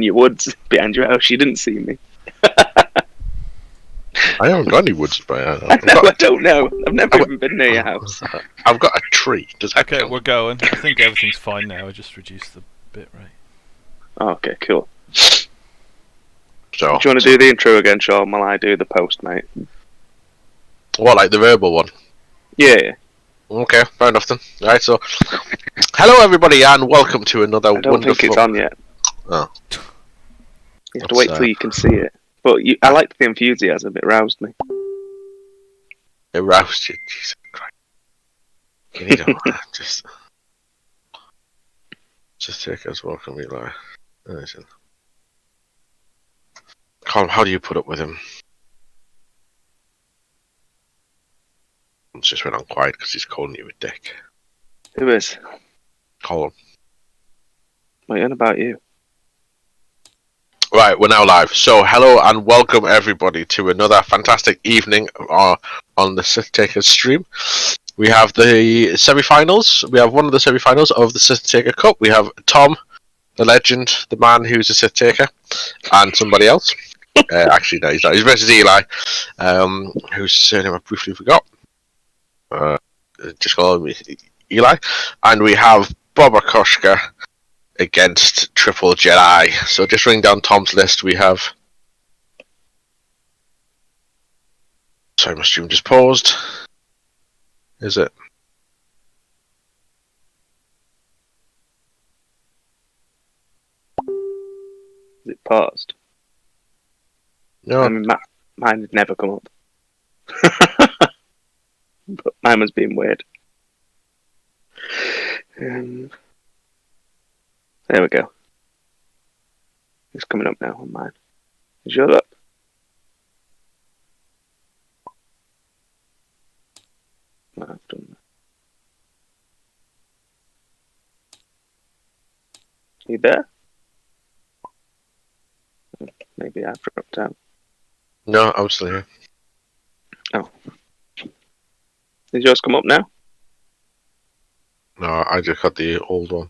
your woods behind your house. You didn't see me. I haven't got any woods, but I don't know. I've never even been near your house. I've got a tree. Does that Okay, count? we're going. I think everything's fine now. I just reduced the bit rate. Oh, okay, cool. So, do you want to do the intro again, Sean, while I do the post, mate? What, like the verbal one? Yeah. Okay, fair enough then. Alright, so hello everybody and welcome to another I don't wonderful... think it's on yet. Oh. You have to wait till you can see it. But I liked the enthusiasm, it roused me. It roused you, Jesus Christ. You need to just take us welcome Eli. Listen. Colin, how do you put up with him? It's just went on quiet because he's calling you a dick. Who is? Colin. What on about you? Right, we're now live. So, hello and welcome everybody to another fantastic evening on the Sith Taker stream. We have the semi-finals. We have one of the semi-finals of the Sith Taker Cup. We have Tom, the legend, the man who's a Sith Taker, and somebody else. Actually, no, he's not. He's versus Eli, whose surname I briefly forgot. Just call me Eli. And we have Boba Koshka against Triple Jedi. So just ring down Tom's list. We have... Sorry, my stream just paused. Is it? Is it paused? No. I mean, mine had never come up. But mine was being weird. There we go. It's coming up now on mine. Is yours up? No, I've done that. You there? Maybe I've dropped out. No, I'm still here. Oh. Does yours come up now? No, I just got the old one.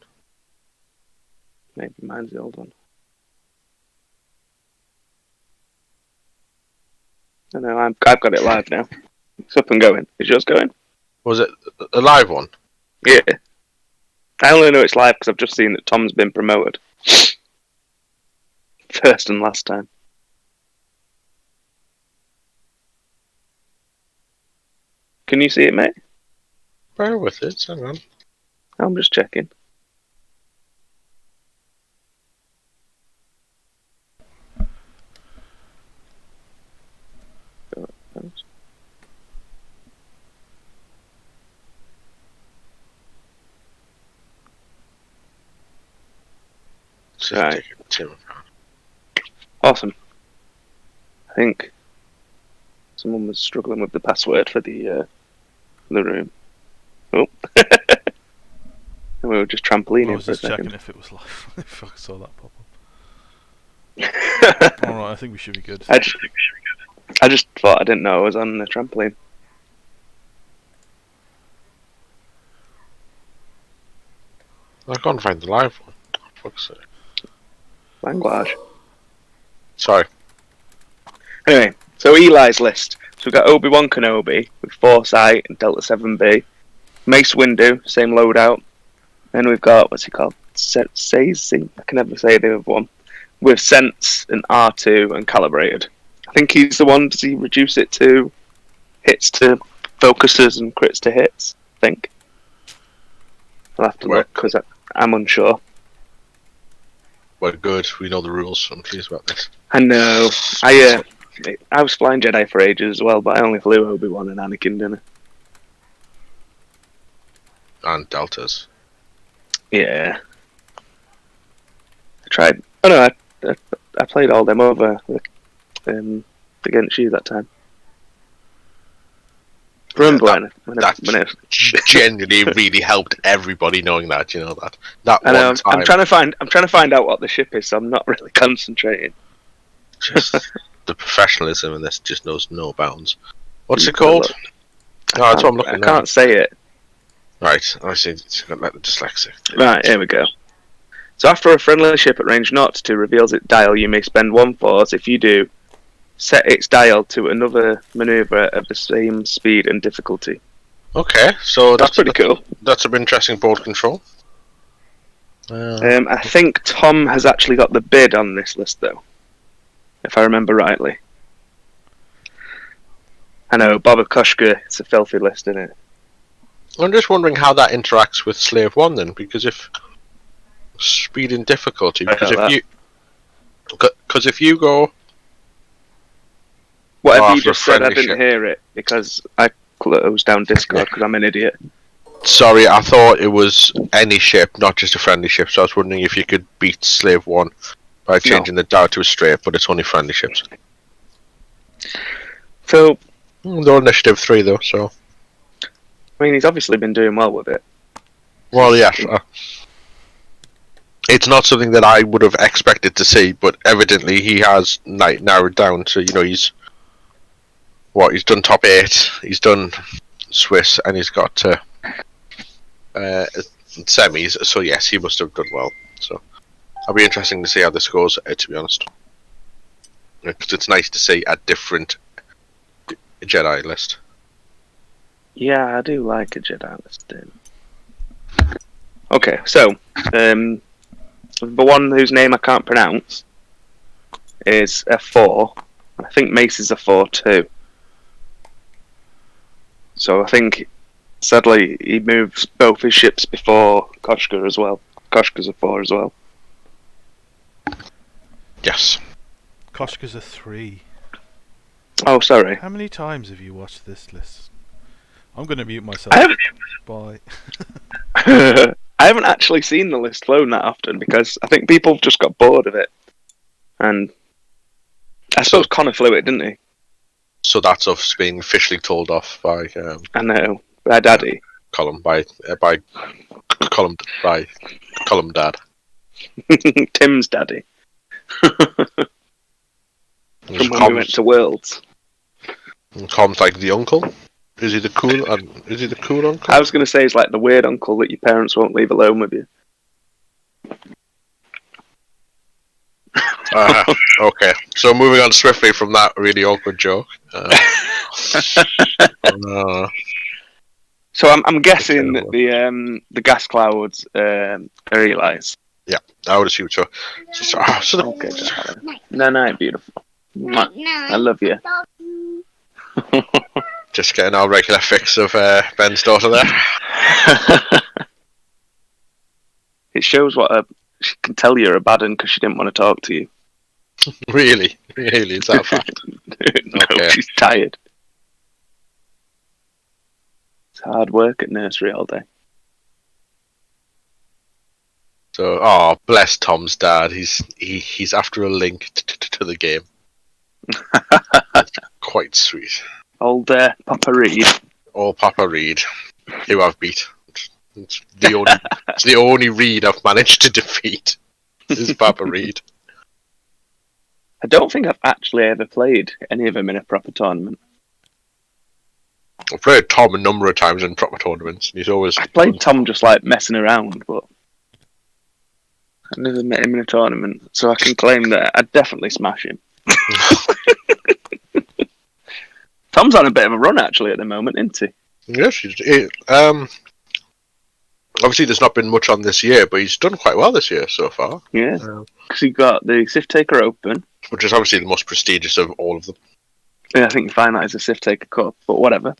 Maybe mine's the old one. I know, I've got it live now. It's up and going. Is yours going? Was it a live one? Yeah. I only know it's live because I've just seen that Tom's been promoted. First and last time. Can you see it, mate? Bear with it, hang on. I'm just checking. Right. Awesome. I think someone was struggling with the password for the room. Oh. And we were just trampolining I was for a just checking second. if it was live. If I saw that pop up. Alright, I think we should be good. I just thought I didn't know I was on the trampoline. I can't find the live one. For fuck's sake. Language. Sorry. Anyway, so Eli's list. So we've got Obi-Wan Kenobi with Foresight and Delta 7B. Mace Windu, same loadout. Then we've got, what's he called? Sazy? I can never say the other one. With Sense and R2 and Calibrated. I think he's the one, does he reduce it to hits to focuses and crits to hits? I think. I'll have to look because I'm unsure. Well, good. We know the rules. I'm pleased about this. I know. I was flying Jedi for ages as well, but I only flew Obi-Wan and Anakin, didn't I? And deltas. Yeah. I tried. Oh no, I played all them over against you that time. Remember that genuinely really helped everybody knowing that, you know that. I know. I'm trying to find out what the ship is, so I'm not really concentrating. Just the professionalism in this just knows no bounds. What's it called? No, that's what I'm looking at. I can't say it. Right, I see. It's got dyslexic. Right, here we go. So after a friendly ship at range 0-2 reveals its dial, you may spend 1 force. If you do, set its dial to another maneuver of the same speed and difficulty. Okay, so That's pretty cool. That's some interesting board control. I think Tom has actually got the bid on this list, though, if I remember rightly. I know, Boba Koshka, it's a filthy list, isn't it? I'm just wondering how that interacts with Slave 1 then, because if speed and difficulty, because if you go whatever you after a just said, I friendly didn't ship. hear it because I closed down Discord because I'm an idiot. Sorry, I thought it was any ship, not just a friendly ship, so I was wondering if you could beat Slave 1 by changing the dial to a straight, but it's only friendly ships. So, They're initiative 3 though, so... I mean, he's obviously been doing well with it. Well, yes. It's not something that I would have expected to see, but evidently he has narrowed down to, he's done top 8, he's done Swiss, and he's got semis, so yes, he must have done well. So it'll be interesting to see how this goes, to be honest. Because it's nice to see a different Jedi list. Yeah, I do like a Jedi list. Okay, so the one whose name I can't pronounce is a 4. I think Mace is a 4 too. So I think, sadly, he moves both his ships before Koshka as well. Koshka's a 4 as well. Yes. Koshka's a 3. Oh, sorry. How many times have you watched this list? I'm going to mute myself. Bye. I haven't actually seen the list flown that often because I think people just got bored of it. And I suppose Connor flew it, didn't he? So that's us being officially told off by I know, by Daddy. Column Dad. Tim's daddy. From when we went to Worlds. Column's like the uncle. Is he the cool uncle? I was going to say he's like the weird uncle that your parents won't leave alone with you. Okay, so moving on swiftly from that really awkward joke. So I'm guessing that the gas clouds are Eli's. Yeah, I would assume so. Okay, no, beautiful. I love you. Just getting our regular fix of Ben's daughter there. It shows what she can tell you're a bad one because she didn't want to talk to you. Really, is that a fact? No, Okay. She's tired. It's hard work at nursery all day. So, bless Tom's dad. He's after a link to the game. Quite sweet. Old Papa Reed. Oh, Papa Reed, who I've beat. It's the only Reed I've managed to defeat. Is Papa Reed. I don't think I've actually ever played any of them in a proper tournament. I've played Tom a number of times in proper tournaments, and he's always... I played Tom just like messing around, but I never met him in a tournament, so I can claim that I'd definitely smash him. Tom's on a bit of a run actually at the moment, isn't he? Yes, obviously there's not been much on this year, but he's done quite well this year so far. Yeah, because he got the Sith Taker Open, which is obviously the most prestigious of all of them. Yeah, I think you find that as a Sith Taker Cup, but whatever.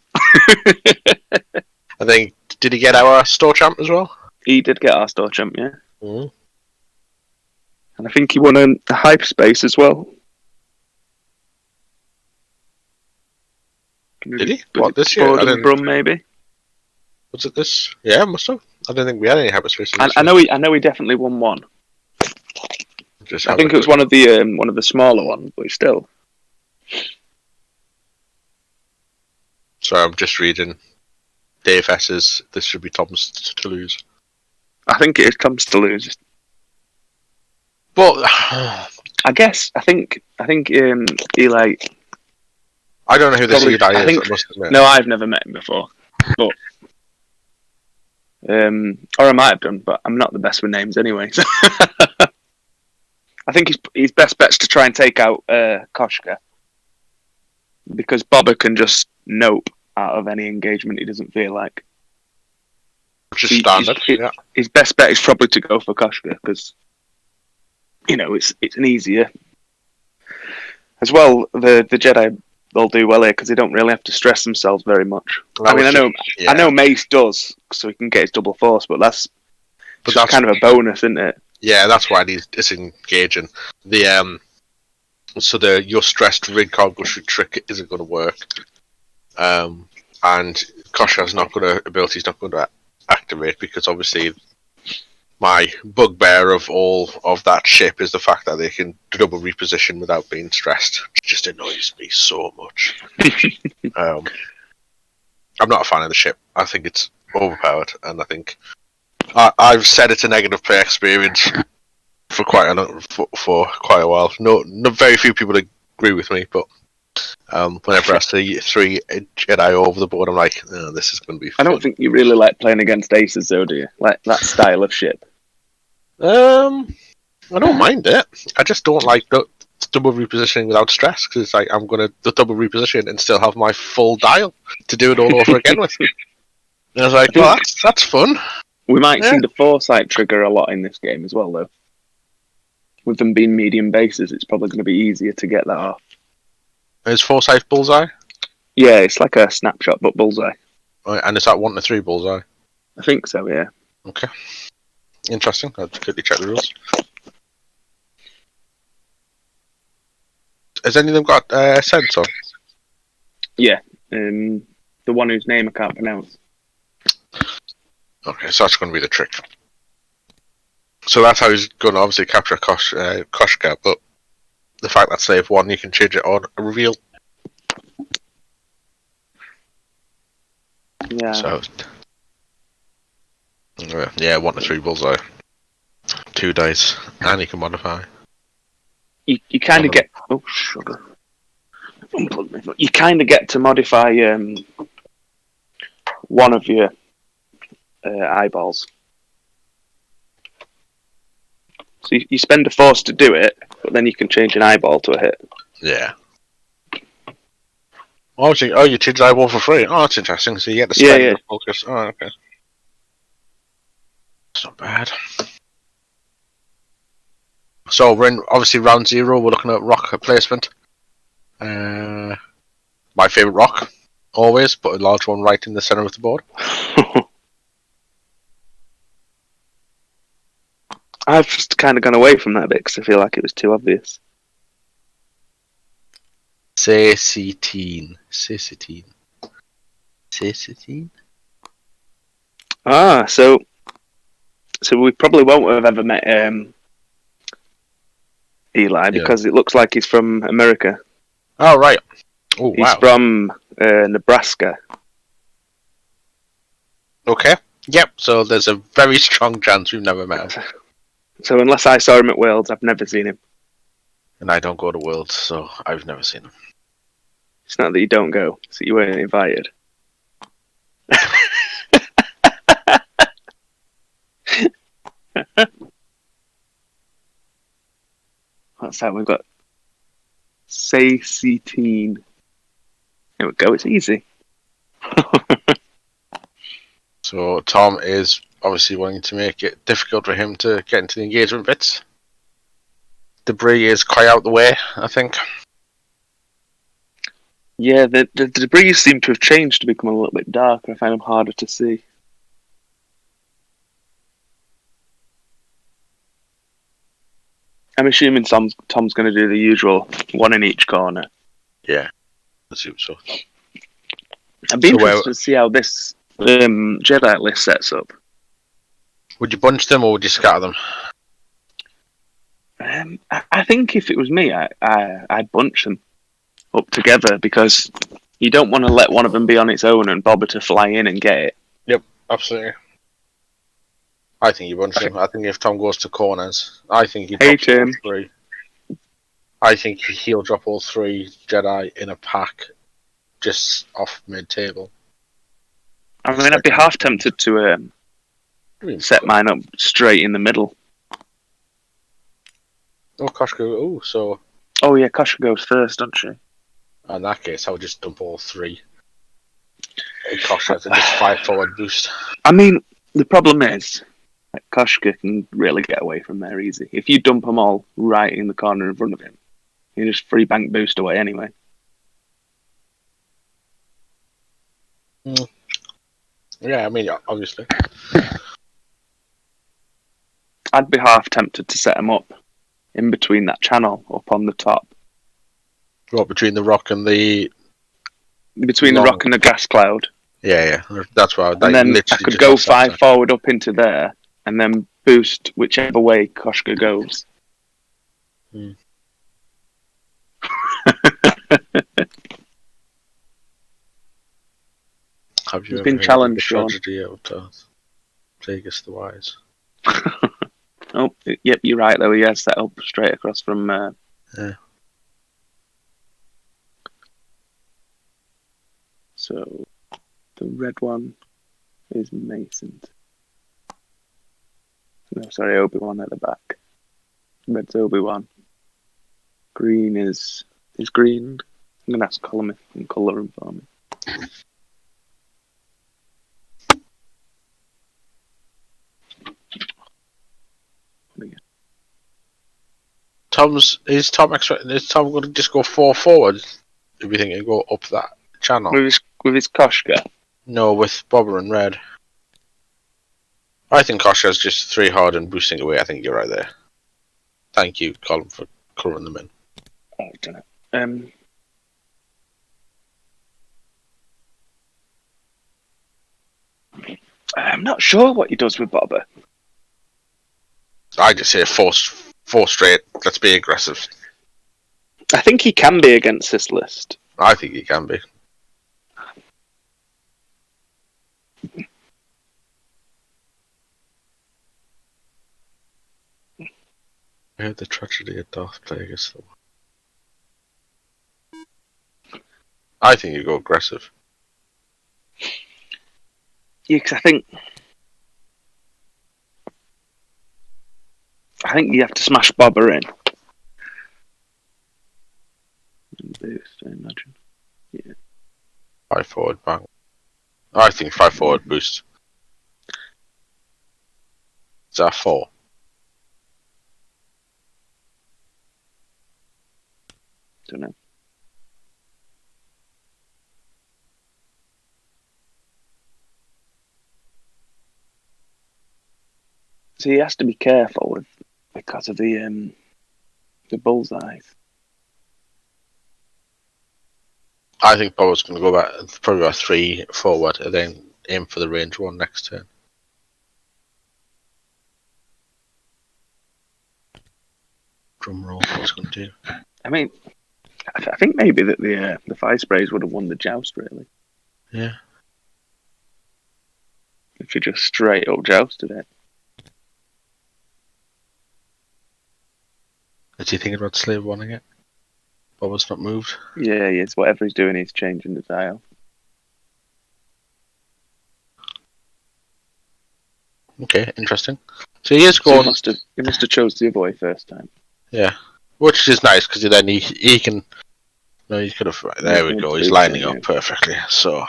I think, did he get our store champ as well? He did get our store champ, yeah. Mm. And I think he won a hyperspace as well. Did he? What, this year? Brum, maybe. Was it this? Yeah, must have. I don't think we had any hyperspace. I know he definitely won one. I think it was one of the smaller ones, but still. So I'm just reading Dave S's. This should be Tom's to lose. I think it is Tom's to lose. But I think Eli. I don't know who this Eli is. I must admit. No, I've never met him before. But Or I might have done, but I'm not the best with names anyway. So I think his best bet's to try and take out Koshka, because Boba can just nope out of any engagement he doesn't feel like. Which is standard. His best bet is probably to go for Koshka, because it's an easier. As well, the Jedi, they'll do well here because they don't really have to stress themselves very much. I know Mace does, so he can get his double force, but that's kind of a bonus, isn't it? Yeah, that's why it's engaging. Your stressed rig cargo trick isn't going to work, and Koshka's ability's not going to activate, because obviously my bugbear of all of that ship is the fact that they can double reposition without being stressed. It just annoys me so much. I'm not a fan of the ship. I think it's overpowered, and I think I've said it's a negative play experience for quite a while. No, very few people agree with me, but whenever I see 3 Jedi over the board, I'm like, oh, this is going to be fun. I don't think you really like playing against aces, though, do you? Like that style of ship. I don't mind it. I just don't like the double repositioning without stress, because it's like I'm going to double reposition and still have my full dial to do it all over again with. And I was like, well, that's fun. We might see the foresight trigger a lot in this game as well, though. With them being medium bases, it's probably going to be easier to get that off. Is foresight bullseye? Yeah, it's like a snapshot, but bullseye. Right, and is that 1 to 3 bullseye? I think so, yeah. Okay. Interesting. I'll quickly check the rules. Has any of them got sensor? Yeah, the one whose name I can't pronounce. Okay, so that's going to be the trick. So that's how he's going to obviously capture Koshka, but the fact that save 1, you can change it on a reveal. Yeah. So, yeah, 1 to 3 bullseye. 2 dice, and you can modify. You kind of get... Oh, sugar. You kind of get to modify one of your eyeballs. So you spend a force to do it, but then you can change an eyeball to a hit. Yeah. Oh, you change the eyeball for free. Oh, that's interesting. So you get to spend the focus. Oh, okay. It's not bad. So we're in, obviously, round 0. We're looking at rock placement. My favourite rock, always, put a large one right in the centre of the board. I've just kind of gone away from that a bit because I feel like it was too obvious. Cecitine. Ah, so we probably won't have ever met Eli, because it looks like he's from America. Oh, right. Oh, he's from Nebraska. Okay. Yep, so there's a very strong chance we've never met him. So unless I saw him at Worlds, I've never seen him. And I don't go to Worlds, so I've never seen him. It's not that you don't go, it's that you weren't invited. What's that? We've got Cecitine. There we go, it's easy. So Tom is obviously wanting to make it difficult for him to get into the engagement bits. Debris is quite out the way, I think. Yeah, the debris seem to have changed to become a little bit darker. I find them harder to see. I'm assuming Tom's going to do the usual one in each corner. Yeah, I assume so. I'd be interested to see how this Jedi list sets up. Would you bunch them or would you scatter them? I think if it was me, I'd bunch them up together, because you don't want to let one of them be on its own and Boba to fly in and get it. Yep, absolutely. I think you bunch them. I think if Tom goes to corners, I think he drops all 3. I think he'll drop all 3 Jedi in a pack just off mid-table. I mean, I'd be half tempted to set mine up straight in the middle. Oh, Koshka. Oh, so Oh yeah, Koshka goes first, doesn't she? in that case, I would just dump all 3. Koshka and just 5 forward boost. I mean, the problem is, like, Koshka can really get away from there easy. If you dump them all right in the corner in front of him, you just free bank boost away anyway. Yeah, I mean, obviously. I'd be half tempted to set him up in between that channel up on the top. What, between the rock and the... Between the rock and the gas cloud. Yeah. That's why And then I could go 5 forward up into there and then boost whichever way Koshka goes. Have you He's ever been heard challenged, of the Sean. tragedy of Plagueis the Wise? Oh, yep, you're right though. He has set up straight across from. Yeah. So, the red one is Mason. No, sorry, Obi-Wan at the back. Red's Obi-Wan. Green is green. I'm gonna ask Colin if he can colour him for me. Is Tom going to just go 4 forward? If you think he'll go up that channel? With his Koshka? No, with Bobber and Red. I think Koshka's just 3 hard and boosting away. I think you're right there. Thank you, Colin, for colouring them in. I don't know. I'm not sure what he does with Bobber. I just say 4 straight. Let's be aggressive. I think he can be against this list. I think he can be. I heard the tragedy of Darth Plagueis. I think you go aggressive. Yeah, because I think you have to smash Bobber in. Boost, I imagine. Yeah. 5 forward bang. I think 5 forward boost. Is that 4? Don't know. So he has to be careful because of the bullseyes. I think Bobber's going to go back probably about 3 forward and then aim for the range 1 next turn. Drum roll, what's going to do? I mean, I think maybe that the fire sprays would have won the joust, really. Yeah. If you just straight up jousted it. Is he thinking about slave wanting it? Bobber's not moved. Yeah, he is. Whatever he's doing, he's changing the dial. Okay, interesting. So he is going. He must have chose the other way first time. Yeah, which is nice because then he can. No, he could have. There we go. He's lining up perfectly. So,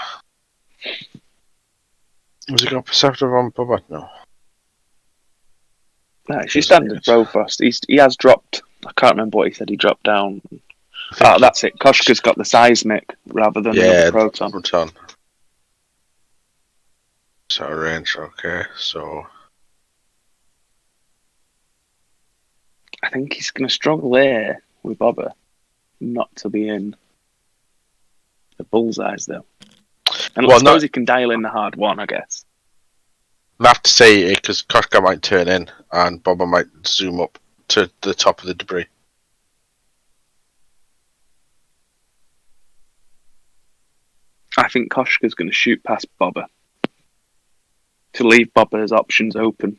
was he got perceptive on Bobber? No. No, she's standard Brofost. He has dropped. I can't remember what he said. He dropped down. That's it. Koshka's got the seismic rather than the proton. So range, okay. So I think he's going to struggle here with Bobber, not to be in the bullseyes though. And I suppose he can dial in the hard 1, I guess. I have to say it because Koshka might turn in and Bobber might zoom up to the top of the debris. I think Koshka's going to shoot past Bobber to leave Bobber's options open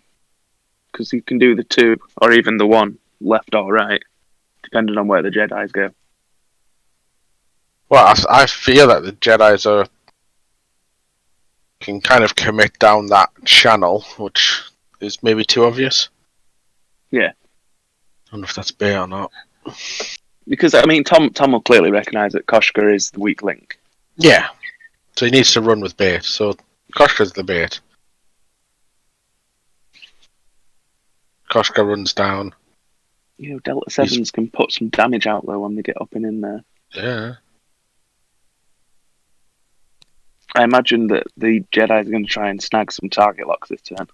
because he can do the 2 or even the 1 left or right, depending on where the Jedis go. Well, I feel that the Jedis can kind of commit down that channel, which is maybe too obvious. Yeah. I don't know if that's bait or not. Because, I mean, Tom will clearly recognise that Koshka is the weak link. Yeah. So he needs to run with bait. So Koshka's the bait. Koshka runs down. You know, Delta 7s can put some damage out, though, when they get up and in there. Yeah. I imagine that the Jedi are going to try and snag some target locks this turn.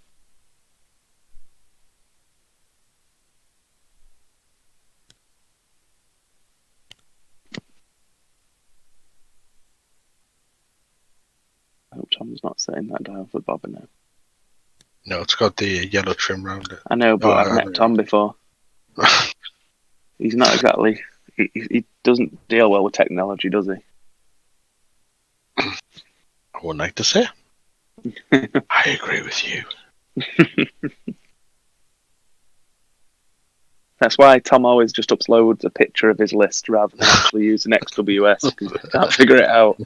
I hope Tom's not setting that down for Boba now. No, it's got the yellow trim around it. I know, but I've met Tom before. He's not exactly... He doesn't deal well with technology, does he? I wouldn't like to say. I agree with you. That's why Tom always just uploads a picture of his list rather than actually use an XWS because he can't figure it out.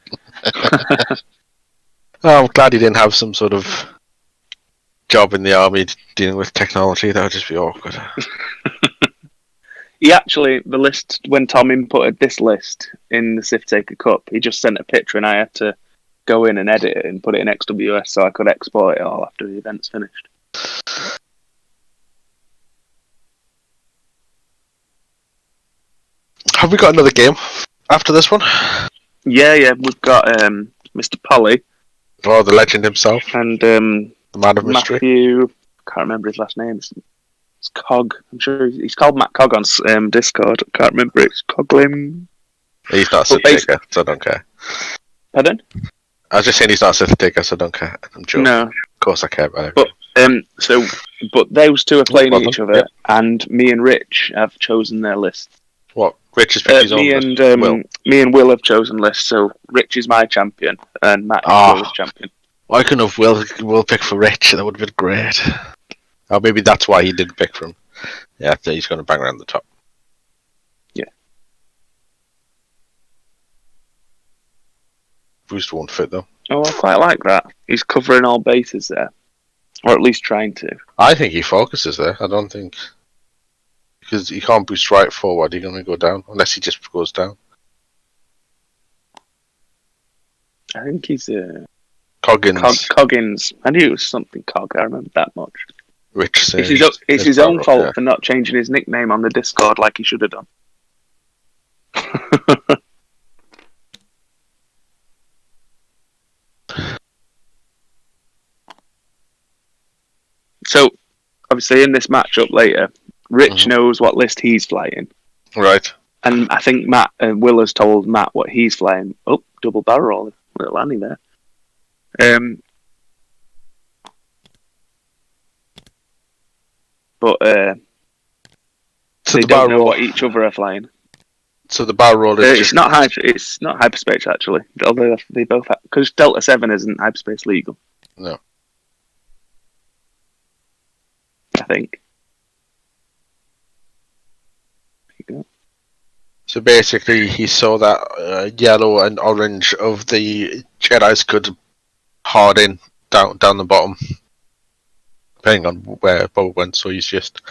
Oh, I'm glad he didn't have some sort of job in the army dealing with technology. That would just be awkward. He actually, the list, when Tom inputted this list in the Sith Taker Cup, he just sent a picture and I had to go in and edit it and put it in XWS so I could export it all after the event's finished. Have we got another game after this one? Yeah, we've got Mr. Polly. Oh, the legend himself. And the man of mystery. Matthew, can't remember his last name. It's Cog. I'm sure he's called Matt Cog on Discord. I can't remember. It's Coglim. He's not a Sith Taker, so I don't care. Pardon? I was just saying he's not a Sith Taker, so I don't care. I'm joking. No. Of course I care about it. But those two are playing each other, yep. And me and Rich have chosen their lists. What? Rich has picked his own list? Me and Will have chosen lists, so Rich is my champion, and Matt is Will's champion. Why couldn't have Will pick for Rich? That would have been great. Oh, maybe that's why he didn't pick for him. Yeah, he's going to bang around the top. Yeah. Boost won't fit, though. Oh, I quite like that. He's covering all bases there. Or at least trying to. I think he focuses there. I don't think... Because he can't boost right forward, he's going to go down. Unless he just goes down. I think he's... Coggins. Coggins. I knew it was something Cog. I remember that much. Rich says... It's his own fault for not changing his nickname on the Discord like he should have done. So, obviously, in this matchup later, Rich knows what list he's flying. Right. And I think Will has told Matt what he's flying. Oh, double barrel roll. Little Annie there. But they don't know what each other are flying. So the barrel roll is it's not hyperspace actually. Although they both because Delta 7 isn't hyperspace legal. No. I think. There you go. So basically, he saw that yellow and orange of the Jedi's could hard in down the bottom, depending on where Boba went. So he's just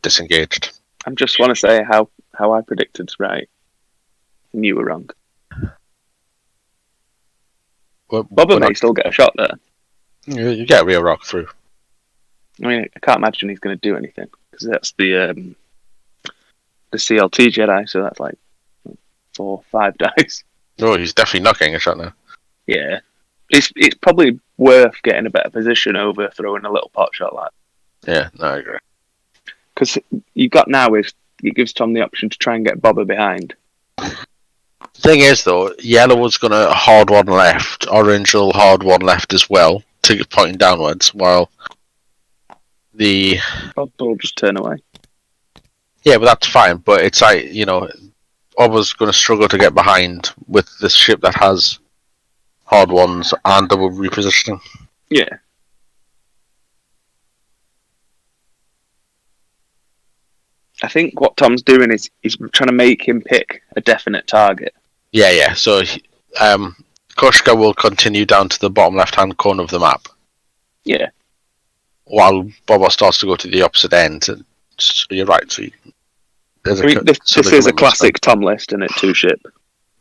disengaged. I just want to say how I predicted right, and you were wrong. Boba may still get a shot there. You get a real rock through. I mean, I can't imagine he's going to do anything because that's the CLT Jedi, so that's like 4-5 dice. No, he's definitely not getting a shot now. Yeah, it's probably worth getting a better position over throwing a little pot shot like that. Yeah, no, I agree. Because you got now is it gives Tom the option to try and get Boba behind. The thing is, though, yellow was going to hard one left, orange will hard one left as well, to pointing downwards, while the Boba will just turn away. Yeah, but that's fine. But it's like, Boba's going to struggle to get behind with this ship that has hard ones and double repositioning. Yeah. I think what Tom's doing is he's trying to make him pick a definite target. Yeah. So, Koshka will continue down to the bottom left-hand corner of the map, Yeah. while Boba starts to go to the opposite end. And so you're right. So there's I mean, this is a commitment classic Tom list, isn't it? 2-ship.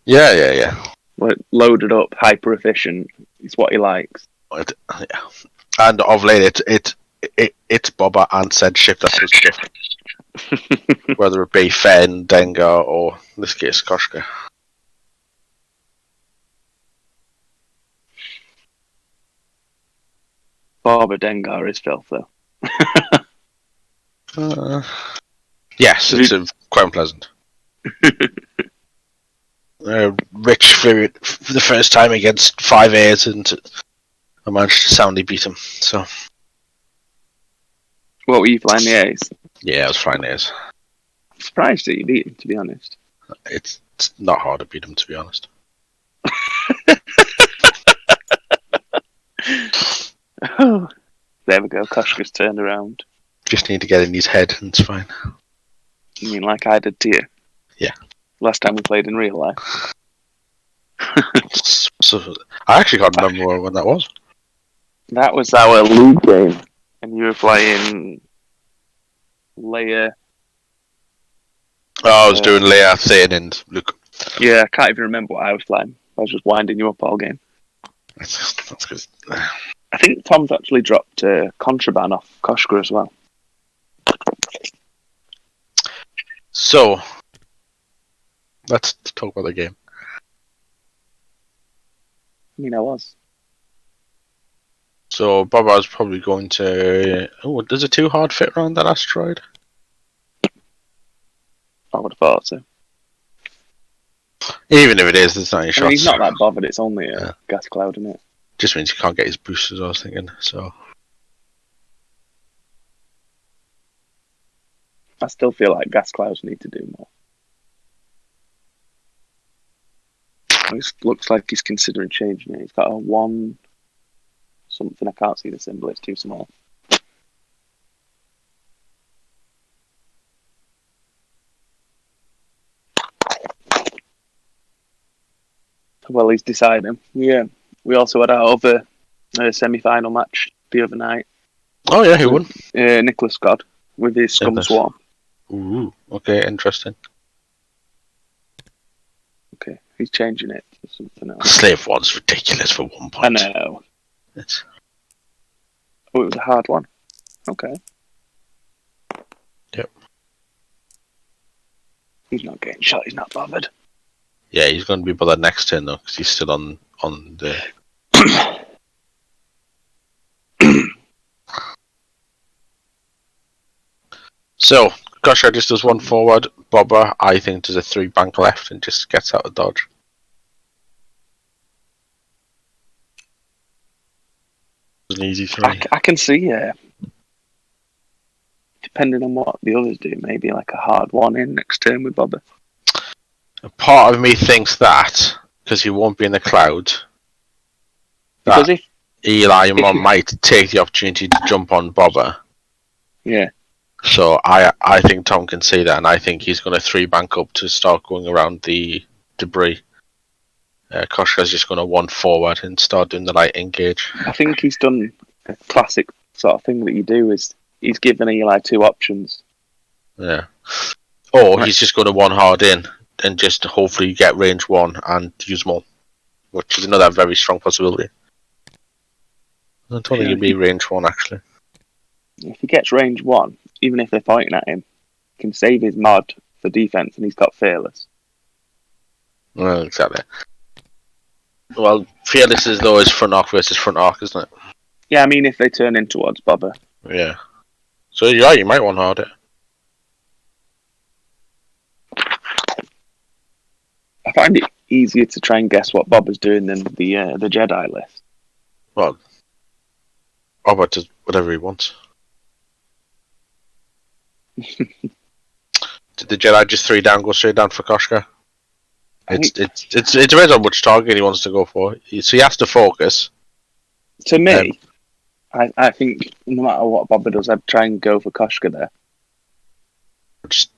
Yeah. Like, loaded up, hyper efficient. It's what he likes. Yeah. And of late, it's Boba and said ship that does stuff. Whether it be Fen, Dengar, or in this case Koshka. Barbara Dengar is filth, though. Yes, it's quite unpleasant. Rich for the first time against 5 A's, and I managed to soundly beat him. So What were you flying the A's? yeah, I was flying A's. I'm surprised that you beat him, to be honest. It's not hard to beat him, to be honest. Oh, there we go. Koshka's turned around. Just need to get in his head, and it's fine. You mean like I did to you? Yeah. Last time we played in real life. So I actually can't remember when that was. That was our league game, and you were flying Leia. Oh, I was doing Leia, Thane, and Luke. Yeah, I can't even remember what I was flying. I was just winding you up all game. That's good. I think Tom's actually dropped Contraband off Koshka as well. So let's talk about the game. I mean, I was. So Boba's probably going to. Oh, does a 2 hard fit around that asteroid? I would have thought so. Even if it is, there's not any I shots. mean, he's not that bothered. It's only a gas cloud, isn't it? Just means he can't get his boosters, I was thinking. So I still feel like gas clouds need to do more. It looks like he's considering changing it. He's got a 1 something. I can't see the symbol. It's too small. Well, he's deciding. Yeah. We also had our other semi-final match the other night. oh yeah, who won? Nicholas Scott with his Scum Nicholas. Swarm. Ooh, okay, interesting. Okay, he's changing it to something else. Slave one's ridiculous for 1 point. I know. It's... Oh, it was a hard one. Okay. Yep. He's not getting shot. He's not bothered. Yeah, he's going to be by the next turn though, because he's still on the. So, Koshka just does 1 forward. Boba, I think, does a 3 bank left and just gets out of dodge. It's an easy 3. I can see, depending on what the others do, maybe like a hard 1 in next turn with Bobber. A part of me thinks that, because he won't be in the cloud, Because if Eli might take the opportunity to jump on Bobber. yeah, So I think Tom can see that, and I think he's going to 3 bank up to start going around the debris. Koshka's just going to 1 forward and start doing the light engage. I think he's done a classic sort of thing that you do is he's given Eli 2 options. Yeah. Or he's just going to 1 hard in and just hopefully get range 1 and use more, which is another very strong possibility. I don't think it'd be range 1 actually. If he gets range 1, even if they're pointing at him, he can save his mod for defense, and he's got Fearless. Well, exactly. Well, Fearless is though is front arc versus front arc, isn't it? Yeah, I mean if they turn in towards Bobber. Yeah. So yeah, you might 1 hard it. I find it easier to try and guess what Bobber's doing than the Jedi list. Well, Robert does whatever he wants. Did the Jedi just 3 down, go straight down for Koshka? It depends on which target he wants to go for. So he has to focus. To me, I think no matter what Bobber does, I'd try and go for Koshka there.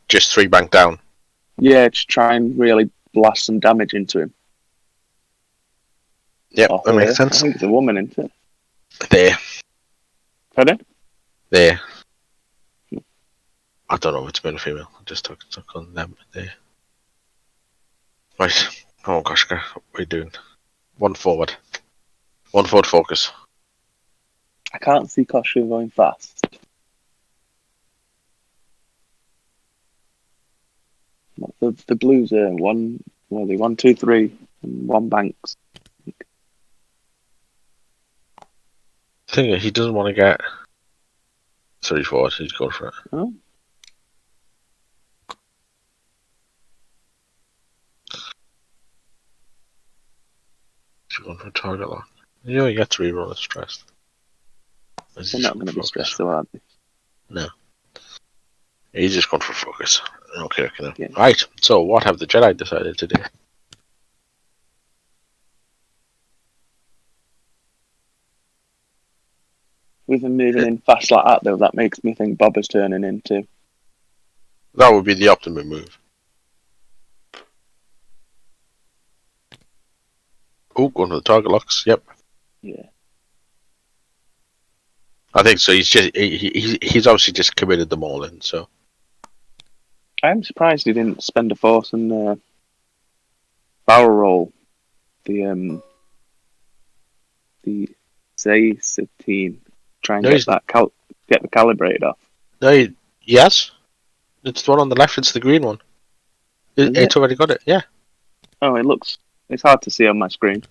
Just 3 bank down. Yeah, just try and really blast some damage into him. Yep, Or that her. makes sense. I think it's a woman, isn't it? There. Pardon? There. I don't know if it's been a female. I just took on them there. Right. Oh gosh, what are you doing? One forward. One forward focus. I can't see Koshka going fast. The Blues are one, well, they 1, 2, 3, and one Banks. I think he doesn't want to get 3 forward. He's going for it. Oh, He's going for a target lock. You know, you get 3 rollers stressed. they're not going to be stressed, so are they? No. He's just going for focus. Okay. Yeah. Right. So, what have the Jedi decided to do? With them moving in fast like that, though, that makes me think Bob is turning into. That would be the optimum move. Oh, going for the target locks. Yep. Yeah. I think so. He's just he's obviously just committed them all in. So I'm surprised he didn't spend a force and barrel roll the Sith team. Try and No, he's- get the calibrated off. no, yes, it's the one on the left. It's the green one. Is It's already got it. Yeah. Oh, it's hard to see on my screen.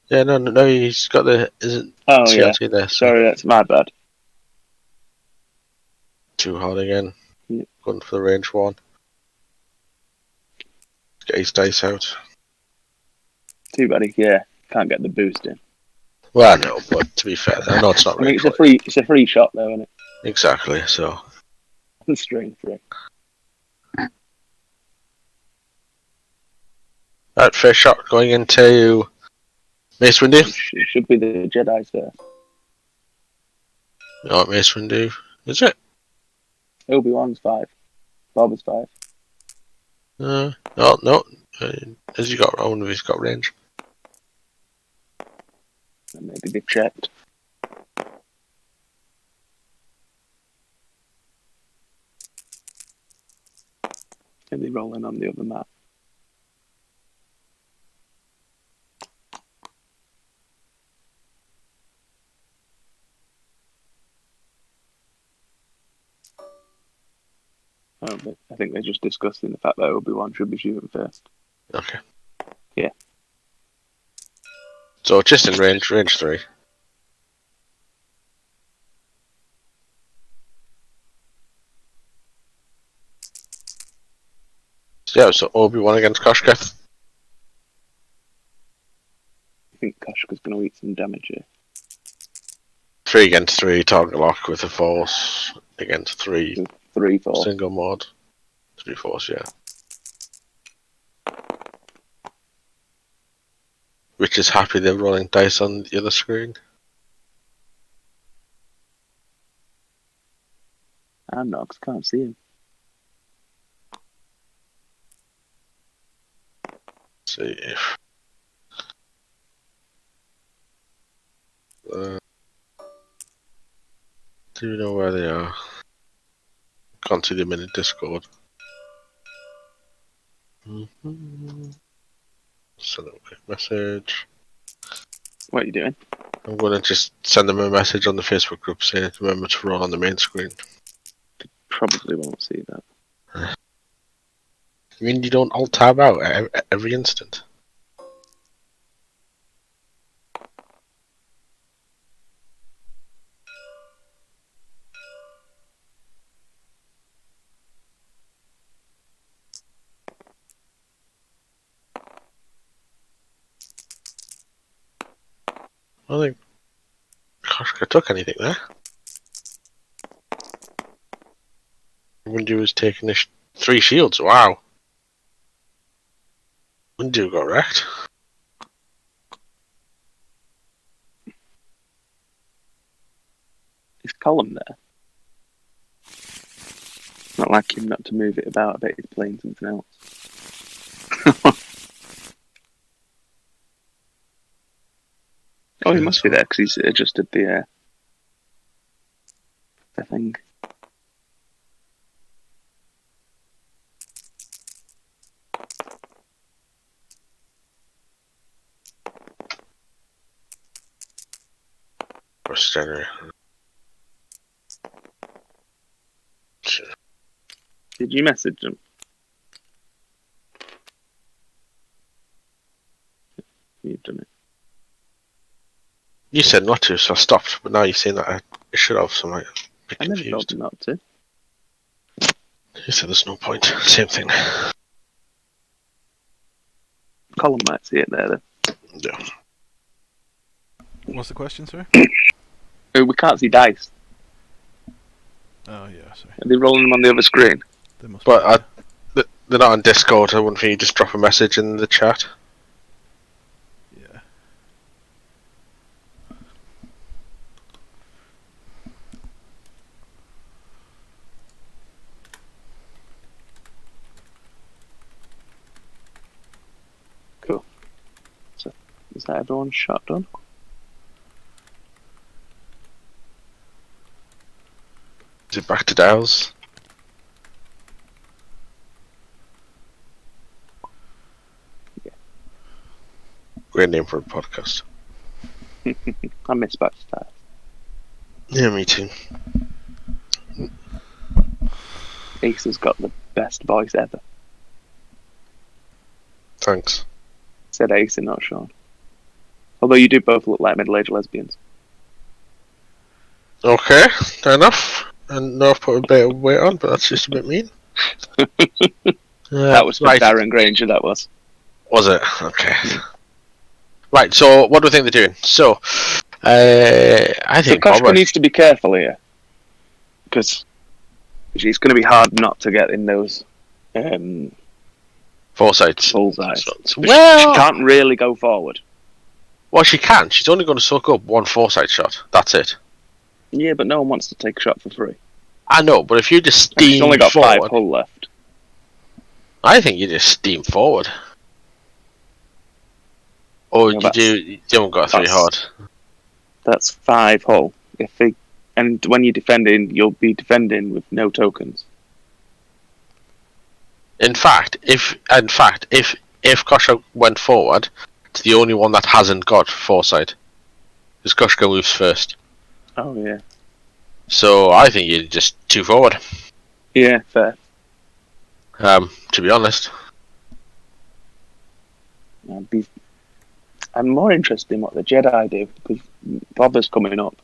Yeah. No. He's got the Oh CLT there. So. Sorry, that's my bad. Too hard again. Yeah. Going for the range one. Get his dice out. Too bad. Yeah, can't get the boost in. Well, no, but to be fair, I know it's not I mean, range it's a free shot though, isn't it? Exactly. So. It's strain free. Right, first shot going into Mace Windu. It should be the Jedi's first. No, Mace Windu. Is it? Obi-Wan's 5. Bob is 5. No. Has he got? I wonder if he's got range. And maybe they checked. Are they rolling on the other map? Oh, but I think they're just discussing the fact that Obi-Wan should be shooting first. Okay. Yeah. So just in range 3. Yeah, so Obi-Wan against Koshka. I think Koshka's going to eat some damage here. 3 against 3, target lock with a force against 3. 3 force. Single mod. 3 force, yeah. Rich is happy they're rolling dice on the other screen. I'm not, 'cause I can't see him. See if. Do you know where they are? Can't see them in the Discord. Send them a quick message. What are you doing? I'm going to just send them a message on the Facebook group saying remember to roll on the main screen. Probably won't see that. I mean, you don't alt tab out every instant. I don't think Koshka took anything there. Windu was taking the 3 shields. Wow. Windu got wrecked. Is Column there? Not like him not to move it about. I bet he's playing something else. he must be there because he's adjusted the thing. First January. Did you message them? You've done it. You said not to, so I stopped. But now you're saying that I should have, so I'm like, a bit I never told confused. them not to. You said there's no point. Same thing. Colin might see it there, though. Yeah. What's the question, sorry? We can't see dice. Oh yeah, sorry. Are they rolling them on the other screen? They must But be, they're not on Discord. I wouldn't think you just drop a message in the chat. yeah. Cool. So, is that everyone's shot done? Is it back to Dow's? Yeah. Great name for a podcast. I miss Backstab. Yeah, me too. Ace has got the best voice ever. Thanks. Said Ace and not Sean. Although you do both look like middle-aged lesbians. Okay, fair enough. And no, I've put a bit of weight on, but that's just a bit mean. That was for right. Darren Granger, that was. Was it? Okay. Right, so what do we think they're doing? So, I So think Koshka Bob needs to be careful here. Because it's going to be hard not to get in those Foresights. bullseyes. Well, She can't really go forward. well, she can. She's only going to soak up one foresight shot. That's it. Yeah, but no one wants to take a shot for free. I know, but if you just And she's steam only got forward, 5 hull left. I think you just steam forward. Or No, you don't got 3 hard. That's 5 hull. And when you're defending, you'll be defending with no tokens. In fact, if Koshka went forward, it's the only one that hasn't got foresight. Because Koshka moves first. Oh, yeah. So I think you just 2 forward. Yeah, fair. To be honest. I'm more interested in what the Jedi do, because Bobber's coming up.